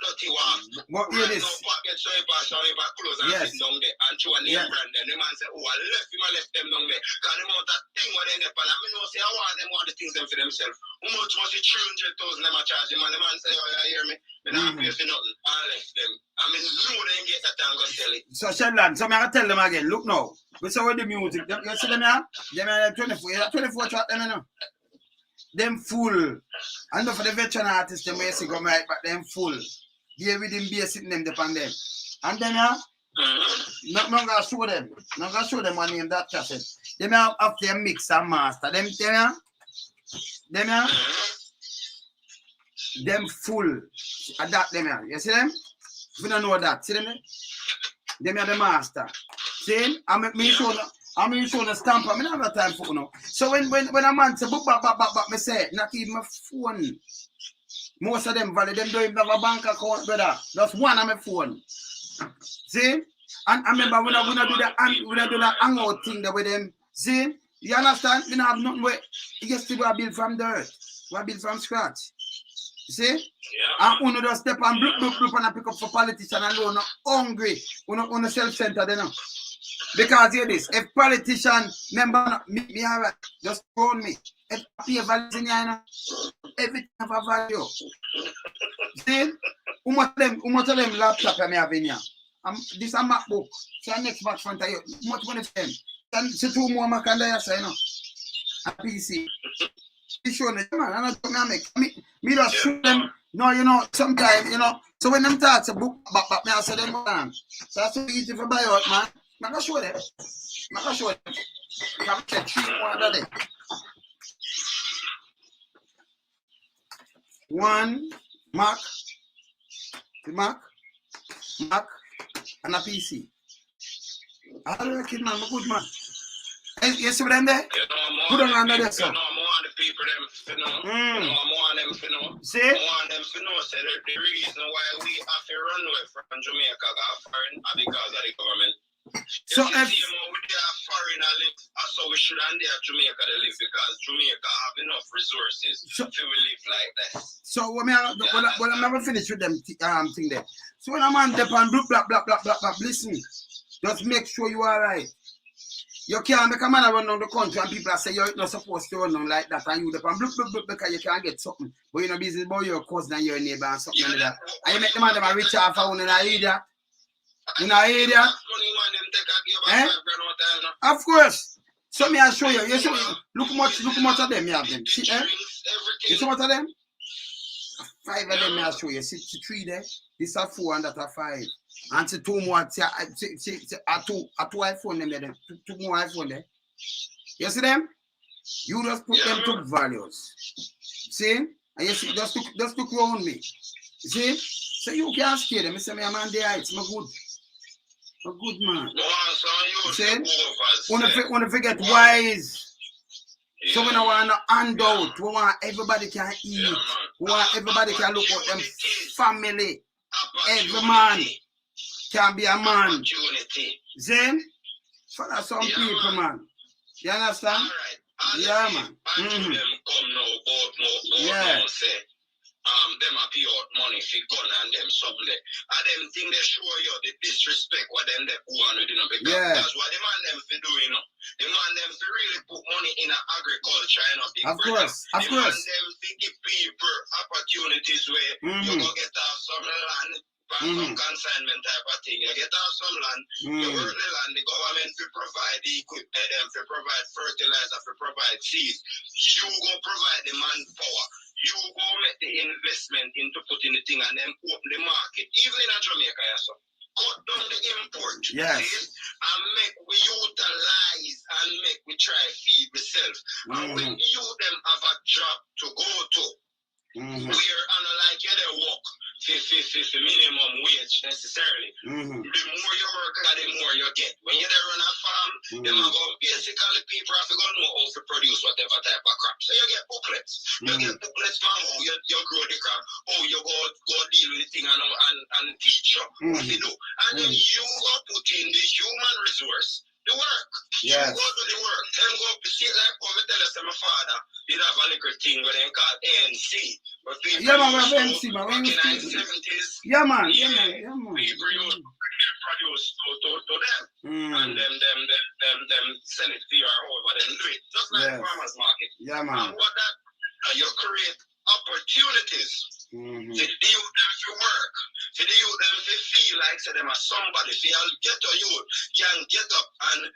dirty walk. What hear this? No pocket so he pass clothes and sit down there and show a name brand. Then the man say, oh, I left them down there. Because the amount of thing what they end up and I mean, no say, I want the things them for themselves. How much was it 300,000 them a charge him? And the man say, oh, you hear me? I don't pay for nothing. I left them. I mean, no, they get that and go sell it. So, Sheldon, so I'm going to tell them again. Look now. We saw with the music. You see them here? Them are 24. 24 track them, you know. Them full. And for the veteran artists, them may see come right, but them full. Be with them, be sitting them upon them. And then, not going to show them. Not going to show them one name that cassette. Them have their mix and master. Them full. Adapt them here. You see them? If you don't know that, see them there? Them are the master. See? I show the stamp. I don't have time for you know. So when a man say back, me say, not even my phone. Most of them valid, them don't even have a bank account, brother. Just one on my phone. See? And I remember when I do the hangout thing there with them. See? You understand? We don't have nothing where yesterday we build from dirt. We build from scratch. See? Yeah. And uno just step and bloop and pick up for politician alone, not hungry. Uno self-centered, you know. Because hear this, if politician member me alright, just phone me. If I pay value in here, you know, everything have a value. See? How much of them laptop I have in here? This is a MacBook. So next back front of you. How much money for them? See 2 more Mac and there, you know. A PC. Show them, man, I don't make me just show them. No, you know, sometimes, you know. So when them talk, a book back, me I say them, man. So that's so easy for buy out, man. I'm gonna show them. You have to check 3 more under there. 1 Mac, and a PC. I don't know, kid, man, I'm a good man. You see them there? Put them under there, sir. People them, you know, I want them to know. See? I want them to know. So the reason why we have to run away from Jamaica because of the government. So if we are foreign live, so we should and there Jamaica to live because Jamaica have enough resources to live like that. So when I'm never finished with them thing there. So when a man dep and blah blah, listen, just make sure you are right. You can't make a man run down the country and people say you're not supposed to run down like that and you dep and blah because you can't get something. But you're not business about your cousin and your neighbor and something like that. And you make the man them rich off of one in an area. In an area. Of course. So me I show you. You show you. Look much of them you have them. See, you see what of them? 5 of them I show you. See 3 there. This are 4 and that are 5. And see 2 more. See 2 iPhone them there. 2 more iPhone there. You see them? You just put them to values. See? And you see, just to crown me. See? So you can't scare them. You say me a man there. It's my good. A good man. See? Wanna forget wise. So we don't want no handout. We want everybody can eat. We want everybody can look at them family. Every man can be a man. See? So that's some people, man. You understand? Yeah, man. Yeah. Them a pay out money for gun and them something there. And them think they show you the disrespect what them they want to do, you know, because that's what the man them for doing, you know. The man them for really put money in agriculture, you know. Of course. Man them for give people opportunities where you go get off some land, some consignment type of thing. You get off some land, you work the land, the government will provide the equipment, them for provide fertilizer, for provide seeds. You go provide the manpower. You go make the investment into putting in the thing and then open the market, even in Jamaica, so cut down the import. Yes. See? And make we utilize and make we try feed ourselves. And when you them have a job to go to, where unlike you they work for minimum wage necessarily. The more you work, the more you get. When you there run a farm, them are go basically people have to go know how to produce whatever type of crop. So you get booklets. You get booklets for how you grow the crop, how you go deal with the thing and teach you what to do. And then you go put in the human resource, the work. Yes. You go do the work. Then go see like how I tell us my father did have a little thing where they call ANC. But people Yeah, man, we used have to, ANC, man. back in the We used to- 70s. Yeah, man. Yeah, man. Yeah, man. People used to produce to them. And them sell it to you or however them do it. Just like Yes. farmers market. Yeah, And man. what that you create opportunities to the youth them to work, to the youth them to feel like say them are somebody, to get a youth can get up and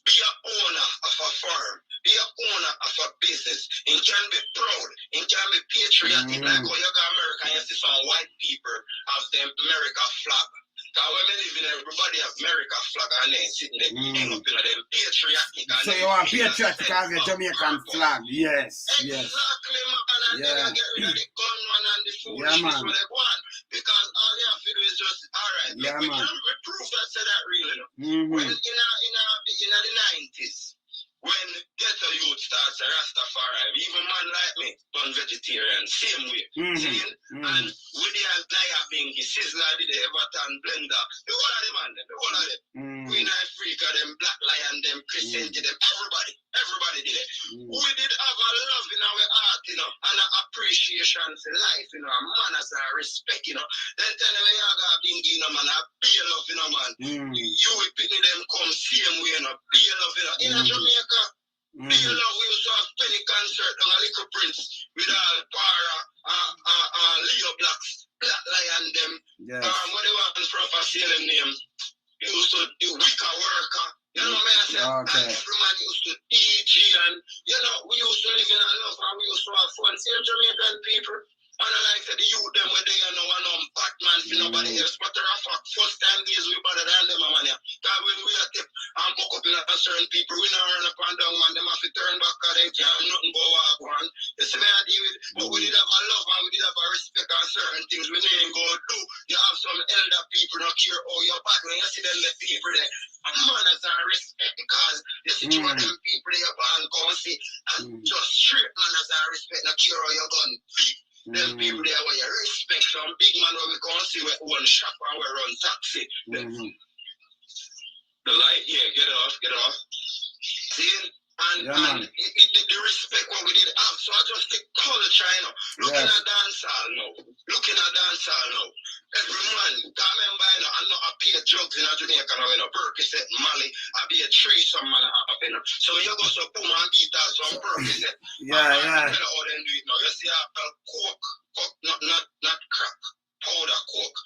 be an owner of a farm, be an owner of a business. It can be proud, it can be patriotic, like how you go to America and you see some white people have the America flag. Because when we live in everybody have America flag and then sitting there, hang up in them patriotic. So you are patriotic of your Jamaican flag. Yes. Yes. Exactly, man. And then you get rid of the gunman and the foolishness where they go on. Because all they have to do is just, all right, Yeah, we man. can prove that say that really. When in the 90s, when ghetto youth starts a Rastafari, even man like me, born vegetarian, same way. See? And with the entire Binky, Sizzler, the Everton, Blender, the whole of them, man, the whole of them. Queen Africa, them Black Lion, them Christianity, them everybody did it. We did have a love in our heart, you know, and an appreciation for life, you know, and manners and respect, you know. Then tell them, you got Binky, you know, man, I be love, you know, man. You will pick them come same way, you know, be love, you know. In Jamaica, be love, we used to have penny concert on a little Prince with all Para, Leo Blacks, Black Lion, them. Yes. What they want from a sailing name. You used to do wicker worker. You know what I say? Okay. And every man used to EG and, you know, we used to live in a love and we used to have fun. See Jamaican people. And I like the youth them where they are no one on Batman for nobody else. Matter of fact, first time days we better than them, man. Because when we are tip and buck up in a certain people, we not run up and down, man. Them have to turn back because they can't have nothing but walk on. You see me, I deal with, but we did have a love and we did have a respect on certain things we didn't go do. You have some elder people not care how you're back when you see them left people there. And manners and respect because you see two of them people they are and go and see and just straight manners and respect not care how you're going to them people there where you respect some big man where we go and see where one shop and where run taxi. The light, yeah, get off. See? And the respect what we did have. So I just take culture, you know. Looking at dancehall now. Every man, I remember, you know, I'm not a paid drugs in a Jamaica now, you know, Percocet, Mali, I be a tree some man have, you know. So you go so boom and beat out some Percocet. Yeah. How them do it now. You see coke, not crack, powder coke,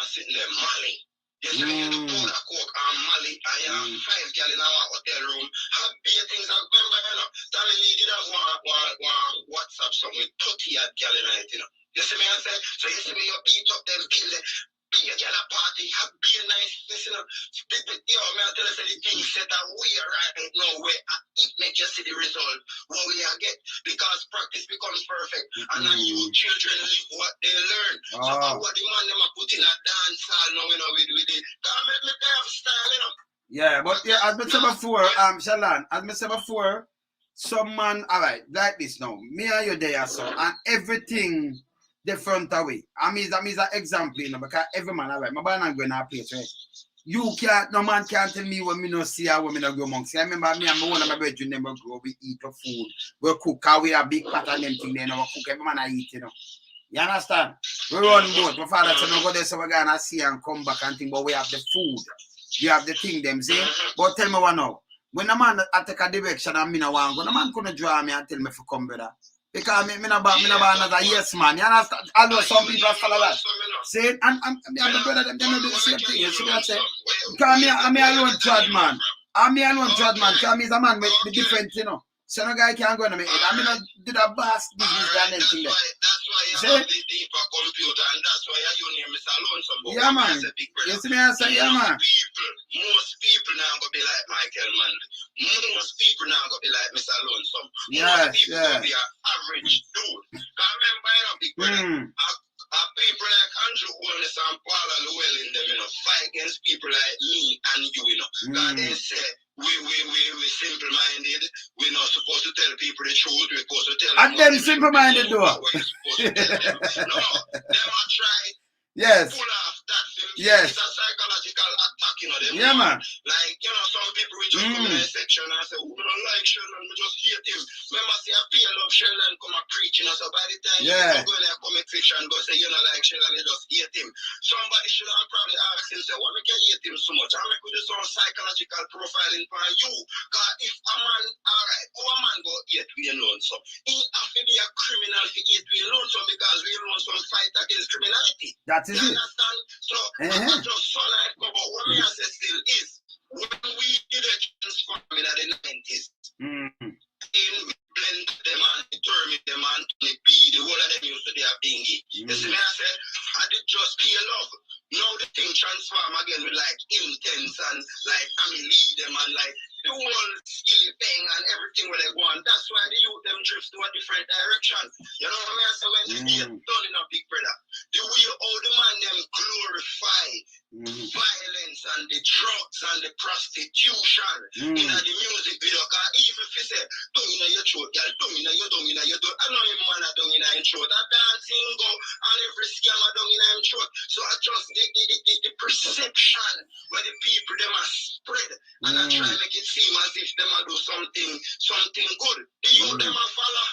sitting there, Mali. Yes, you do powder coke and Mali, and you have 5 girls in our hotel room. Have beer things. I remember, you know, Tommy Lee did have one WhatsApp song with 30 odd girls in it, you know. You see me, I say? So you see me, you beat up them building, be a girl a party, have be a nice, you know. Yo, man, I tell you, the thing set that we are right now where it make you see the result, what we are get, because practice becomes perfect, and then you children live what they learn. So what the man them are put in a dance hall now, you know, with it. That make me have style, you know. Yeah, but yeah, as I said before, Shalan, as I said before, some man, alright, like this now, me and you there, so, and everything the front away. I mean, an example, you know, because every man, alright, my man not going to place, right? You can't, no man can't tell me when me no see or when me no go amongst. I remember me and one of my brethren never grow, we eat the food, we cook, we have big pot and them thing there, we cook, every man I eat, you know. You understand? We run boat, my father said, no go there, so we're going to see and come back and think, but we have the food. You have the thing, them see? But tell me what now. When a man I take a direction and me no want go, the man couldn't draw me and tell me to come, brother. Because me no about another yes man. You understand? Although some people follow that. See? And the brother them do the same thing. You see what I say? Because me alone trad man. I'm me alone trad man. Because me is a man with different, you know. So no guy can't go in my head. I mean, I did a boss business than anything there. That's why you See? have the deeper computer, and that's why your name is Alonso. But Yeah, when man. I say big brother, You see me, I say, yeah, man. most people now gonna be like Michael Manley. Most people now gonna be like Mr. Alonso. Yes, Most people yeah. gonna be an average dude. Cause remember, you know, big brother, people like Andrew Holness and Paula Llewellyn, them, you know, fight against people like me and you, you know. Cause they say we simple-minded. We're not supposed to tell people the truth. We're supposed to tell them. And them simple-minded though. What you're supposed to tell them. No, them are trying. Yes. Pull off that film. Yes. It's a psychological attack, you know. Them Yeah, man. Like, you know, some people will just come in a section and say, we don't like Sheldon, we just hate him. Remember, say, I feel love Sheldon come and preach, you know, so by the time you go in a comic fiction, go say, you don't like Sheldon, you just hate him. Somebody should have probably asked him, say, why make you hate him so much? I make with this own psychological profiling for you. Because if a man, alright, our man go hate we alone, so he have to be a criminal to hate we alone, so because we alone some fight against criminality. That is You it. understand? So, I just saw like, but what me say still is, when we did a transform in the 90s, in blend them and determine them and to be the whole of them used to be a bingy. You see me, I said, I did just be a love. Now the thing transform again with like intense and like family lead them and like the whole skill thing and everything where they want. That's why the youth them drift to a different direction. You know what I mean? So when you see it done in a big brother, the way all the man them glorify violence and the drugs and the prostitution in the music video. Cause even if you say, don't in your throat, girl, don't in your throat. I know your man don't in your throat. That dancing go and every scammer don't in your throat. So I just the perception where the people them are spread and I try to make it seem as if them are do something good. The youth them are follow.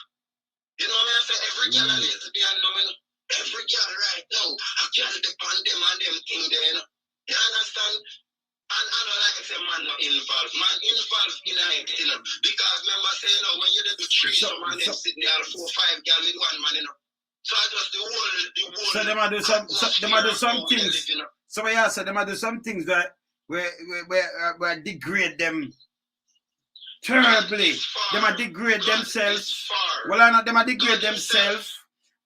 You know what I mean? I say every girl is lesbian now, you know. Every girl right now, I can't depend them and them thing there, you know. You understand? And I don't like to say man not involved. Man involved in it, you know. Because remember saying, you know, when you do three, some man them sitting there 4 or 5 girls with one man, you know. So I just the whole So they might do some things. You know? So yeah, so they might do some things where degrade them terribly. They might degrade themselves. Well, they might degrade themselves.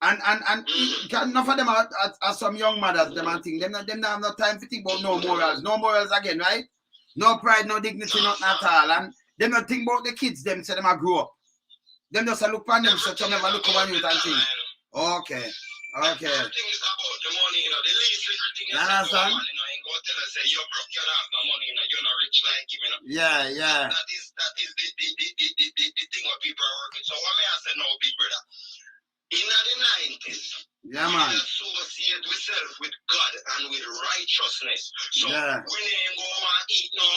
And enough of them are some young mothers, them and things. Them have no time to think about no morals. No morals again, right? No pride, no dignity, nothing at all. And them not think about the kids, them say them are grow up. Them just look on them, so some never look over you and think. Okay. Everything is about the money, you know. The least little thing is about money, you know. And go tell us, say, you're broke, you don't have no money, you know. You're not rich like him, you know. Yeah. That is the thing what people are working. So what may I say now, big brother? In the 90s, we associate ourselves with God and with righteousness. So we ain't go and eat no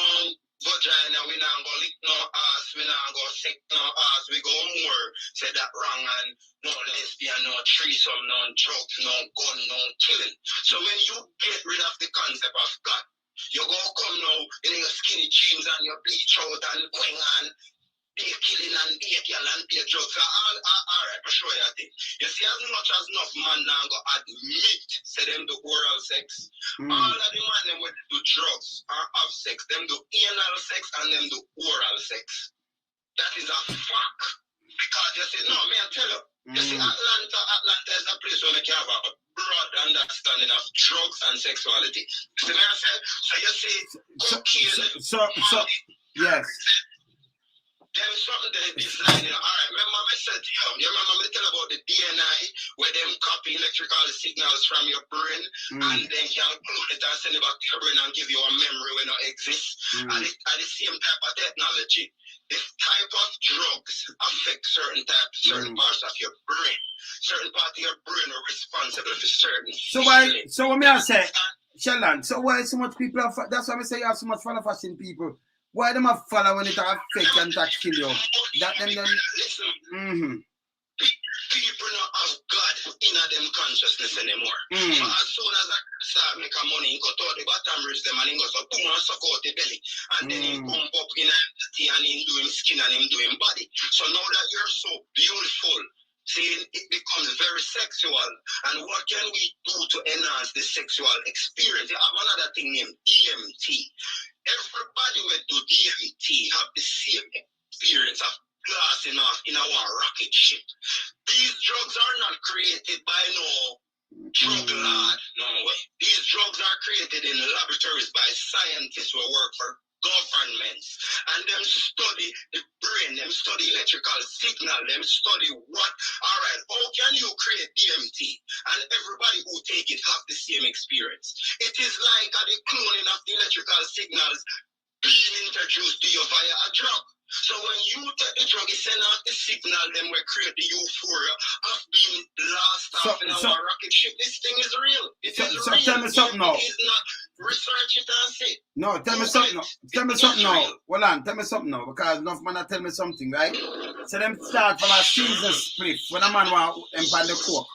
vagina, we not go lick no ass, we not go sick no ass, we go more, say that wrong, and no lesbian, no threesome, no drugs, no gun, no killing. So when you get rid of the concept of God, you go come now in your skinny jeans and your bleach out and going on, be killing and be a girl and be a drugs. So all right, for sure, I think. You see, as much as enough man now go admit, say them do oral sex, all of the man them with do drugs or have sex, them do anal sex and them do oral sex. That is a fact. Because you see, no, me I tell you, you see, Atlanta is a place where we can have a broad understanding of drugs and sexuality. See me I say? So you see, cocaine. Yes. There is something that is designed, you know. All right, remember I said to you remember me tell about the DNA, where them copy electrical signals from your brain, and then can clone it and send it back to your brain and give you a memory when it exists. And it's the same type of technology. This type of drugs affect certain parts of your brain. Certain parts of your brain are responsible for certain. So what me I say, Sheldon, so why so much people have, that's why I say you have so much follow fashion people. Why them have follow when it affect and that kill you? That them listen. People not have God in them consciousness anymore. So as soon as I start making money, he cut out the bottom ribs them and he goes boom and suck out the belly. And then he pump up in the tea and him doing skin and him doing body. So now that you're so beautiful, see, it becomes very sexual. And what can we do to enhance the sexual experience? You have another thing named EMT. Everybody who do DMT have the same experience of glass in our rocket ship. These drugs are not created by no drug lord, no way. These drugs are created in laboratories by scientists who work for governments, and them study the brain, them study electrical signal, them study what. All right, how can you create DMT and everybody who take it have the same experience? It is like the cloning of the electrical signals being introduced to you via a drug. So when you take the drug, it send out the signal, then we create the euphoria of being lost off in our rocket ship. This thing is real. It is real. Tell me something now. It is not research it and say. No, tell me something now. Tell me something now. Hold on, tell me something now. Because enough man tell me something, right? So them start from a season split when a man want them pan the coke.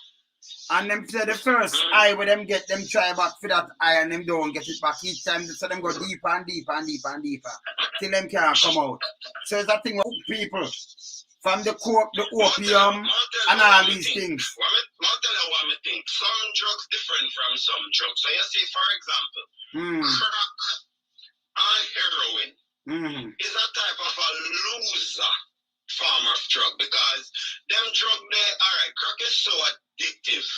And them say the first eye where them get them try back for that eye and them don't get it back each time. So them go deeper and deeper and deeper and deeper till them can't come out. So it's a thing with people from the coke, the opium, and all these things. I'll tell you what I think. Some drugs different from some drugs. So you see, for example, crack and heroin is a type of a loser form of drug because them drug there, alright, crack is so addictive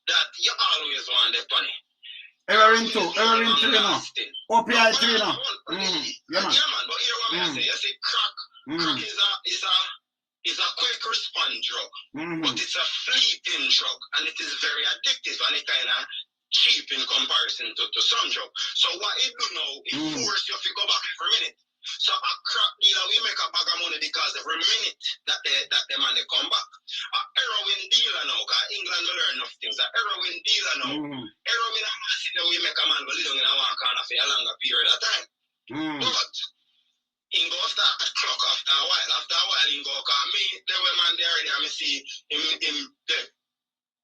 that you always want the money. Heroin too, you know. Opiate too, you know. Yeah, man, but hear what I say. You see, crack is a quick response drug, but it's a fleeting drug, and it is very addictive, and it kind of cheap in comparison to some drug. So what it do now, it force you to go back every minute. So a crack dealer, we make a bag of money because every minute that they man they come back. A heroin dealer now, because England will learn enough things. A heroin dealer now, heroin we make a man go live in a one corner for a longer period of time. But he go start clock after a while. After a while, he go, because me, the way man there already, I see him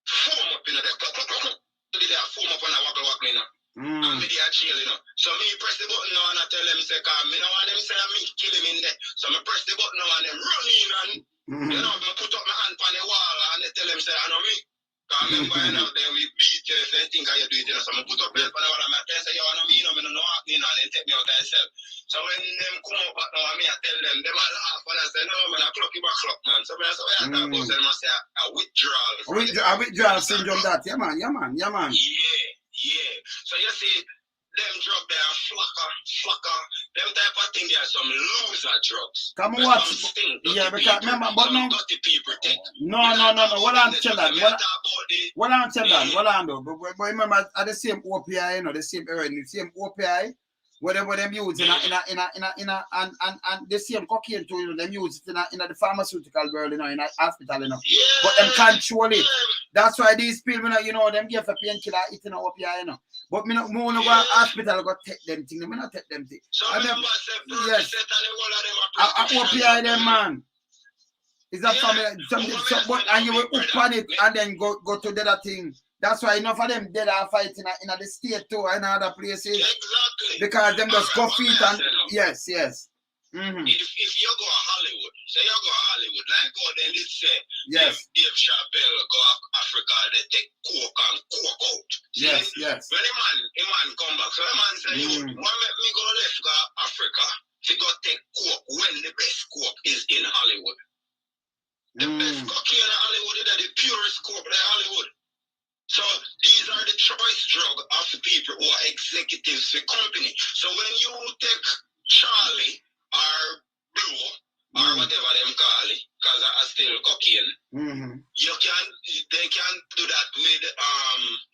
foam up in the foam up on a waggle, you know. And me there jail, you know. So me press the button now and I tell them, say, because me don't want them say me kill him in there. So me press the button now and them run in and, you know, me put up my hand on the wall and they tell them, say, I know me. Because remember, you know, then we beat you if they think I do it, you know. So me put up the hand on the wall and I tell them, say, yo, I know me, you know, me don't know what me, you know, and they take me out of themselves. So when them come up back now and me, I tell them, they all laugh and I say, no, man, I clock you back clock, man. So me I say, I talk about them, I say, a withdrawal. A withdrawal syndrome that, yeah, man. Yeah. So you see, them drugs they are flacker. Them type of thing, they are some loser drugs. Come on, watch. Yeah, because remember, but no. No. What I'm telling you, what I'm doing. But remember, at the same OPI, you know, the same heroin, the same OPI, whatever them use and the same cocaine too, you know, them use it in the pharmaceutical world, you know, in a hospital, you know. Yeah, but them control it. That's why these people, you know, them give a painkiller eating a OPI, you know. But me no go to hospital go take them thing. Me not take them thing. So yes. A OPI them man. Is that family something and you will up on it and then go to the other thing. That's why enough of them dead are fighting in the state too and other places. Exactly. Because them just go feet and yes. If you go to Hollywood, say you go to Hollywood, like God then did say, yes. Dave Chappelle go to Africa, they take coke and coke out. See? Yes. When a man come back, so a man say, why make me go left go to Africa to go take coke when the best coke is in Hollywood? The best cocaine in Hollywood is the purest coke in Hollywood. So these are the choice drug of people who are executives for company. So when you take Charlie or Blue or whatever them call it, because I still cocaine, they can do that with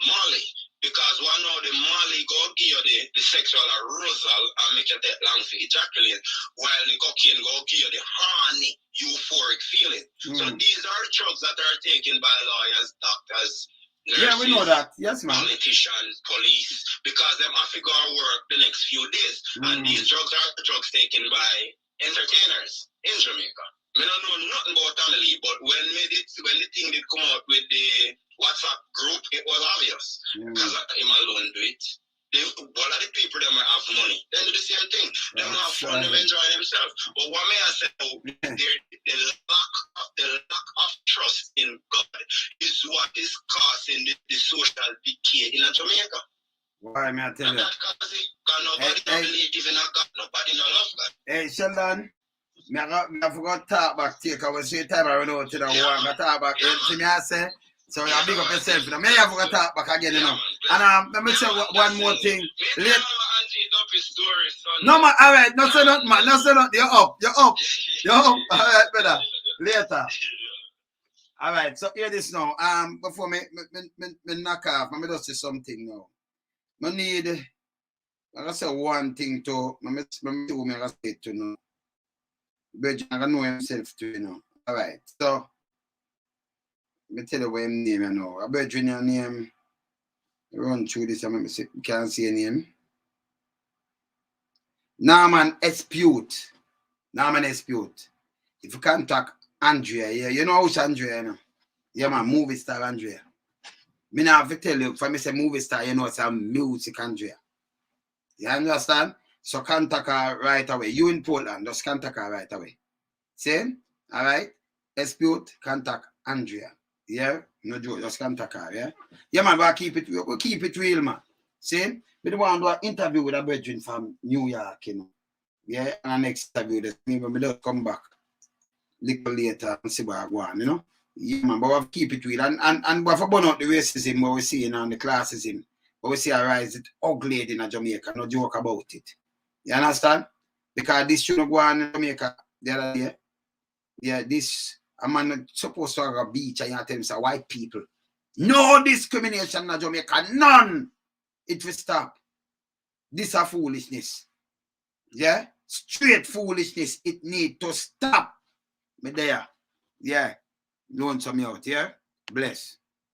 Molly. Because one of the Molly go give you the sexual arousal and make you take long for ejaculate, while the cocaine go give you the horny, euphoric feeling. So these are drugs that are taken by lawyers, doctors, nurses, yeah, we know that. Yes, man. Politicians, police, because them have to go to work the next few days. And these drugs are drugs taken by entertainers in Jamaica. I don't know nothing about family, but when the thing did come out with the WhatsApp group, it was obvious. Because him alone do it. All of the people that might have money, they do the same thing. They don't have fun, they enjoy themselves. But what may I say, the lack of trust in God is what is causing the social decay in Jamaica. Why may I tell you? Because nobody don't believe in a God, nobody don't love God. Hey, Sheldon. I forgot to talk back take away say time I run out to the one I talk back see me I say so you big up yourself you know me I forgot to talk back again you know and let me say one more thing no man alright no say not man no say not you're up alright brother later alright so hear this now before me knock off let me just say something now I need I say one thing to me I say to know but I know himself too, you know. All right, so let me tell you what him name, you know. A virgin your name. Run through this, I can't see your name. Norman Dispute. If you contact Andrea, yeah, you know who's Andrea, you know. Yeah, man, movie star Andrea. Me now have to tell you, if I say movie star, you know it's a music Andrea. You understand? So contact her right away. You in Portland, just contact her right away. Same? All right? Dispute, contact Andrea. Yeah? No joke, just contact her, yeah? Yeah, man, we'll keep it real, man. See? We don't want to do an interview with a brethren from New York, you know. Yeah? And the next interview, maybe we don't come back a little later and see what I go on, you know? Yeah, man, but we'll keep it real. And we have to burn out the racism what we see in the classism. What we see arise, it ugly in Jamaica, no joke about it. You understand? Because this shouldn't go on in Jamaica the other day. Yeah, this a man supposed to have a beach and you tell him say white people. No discrimination in Jamaica. None. It will stop. This a foolishness. Yeah? Straight foolishness. It need to stop. Me there. Yeah. Loan some out, yeah? Bless.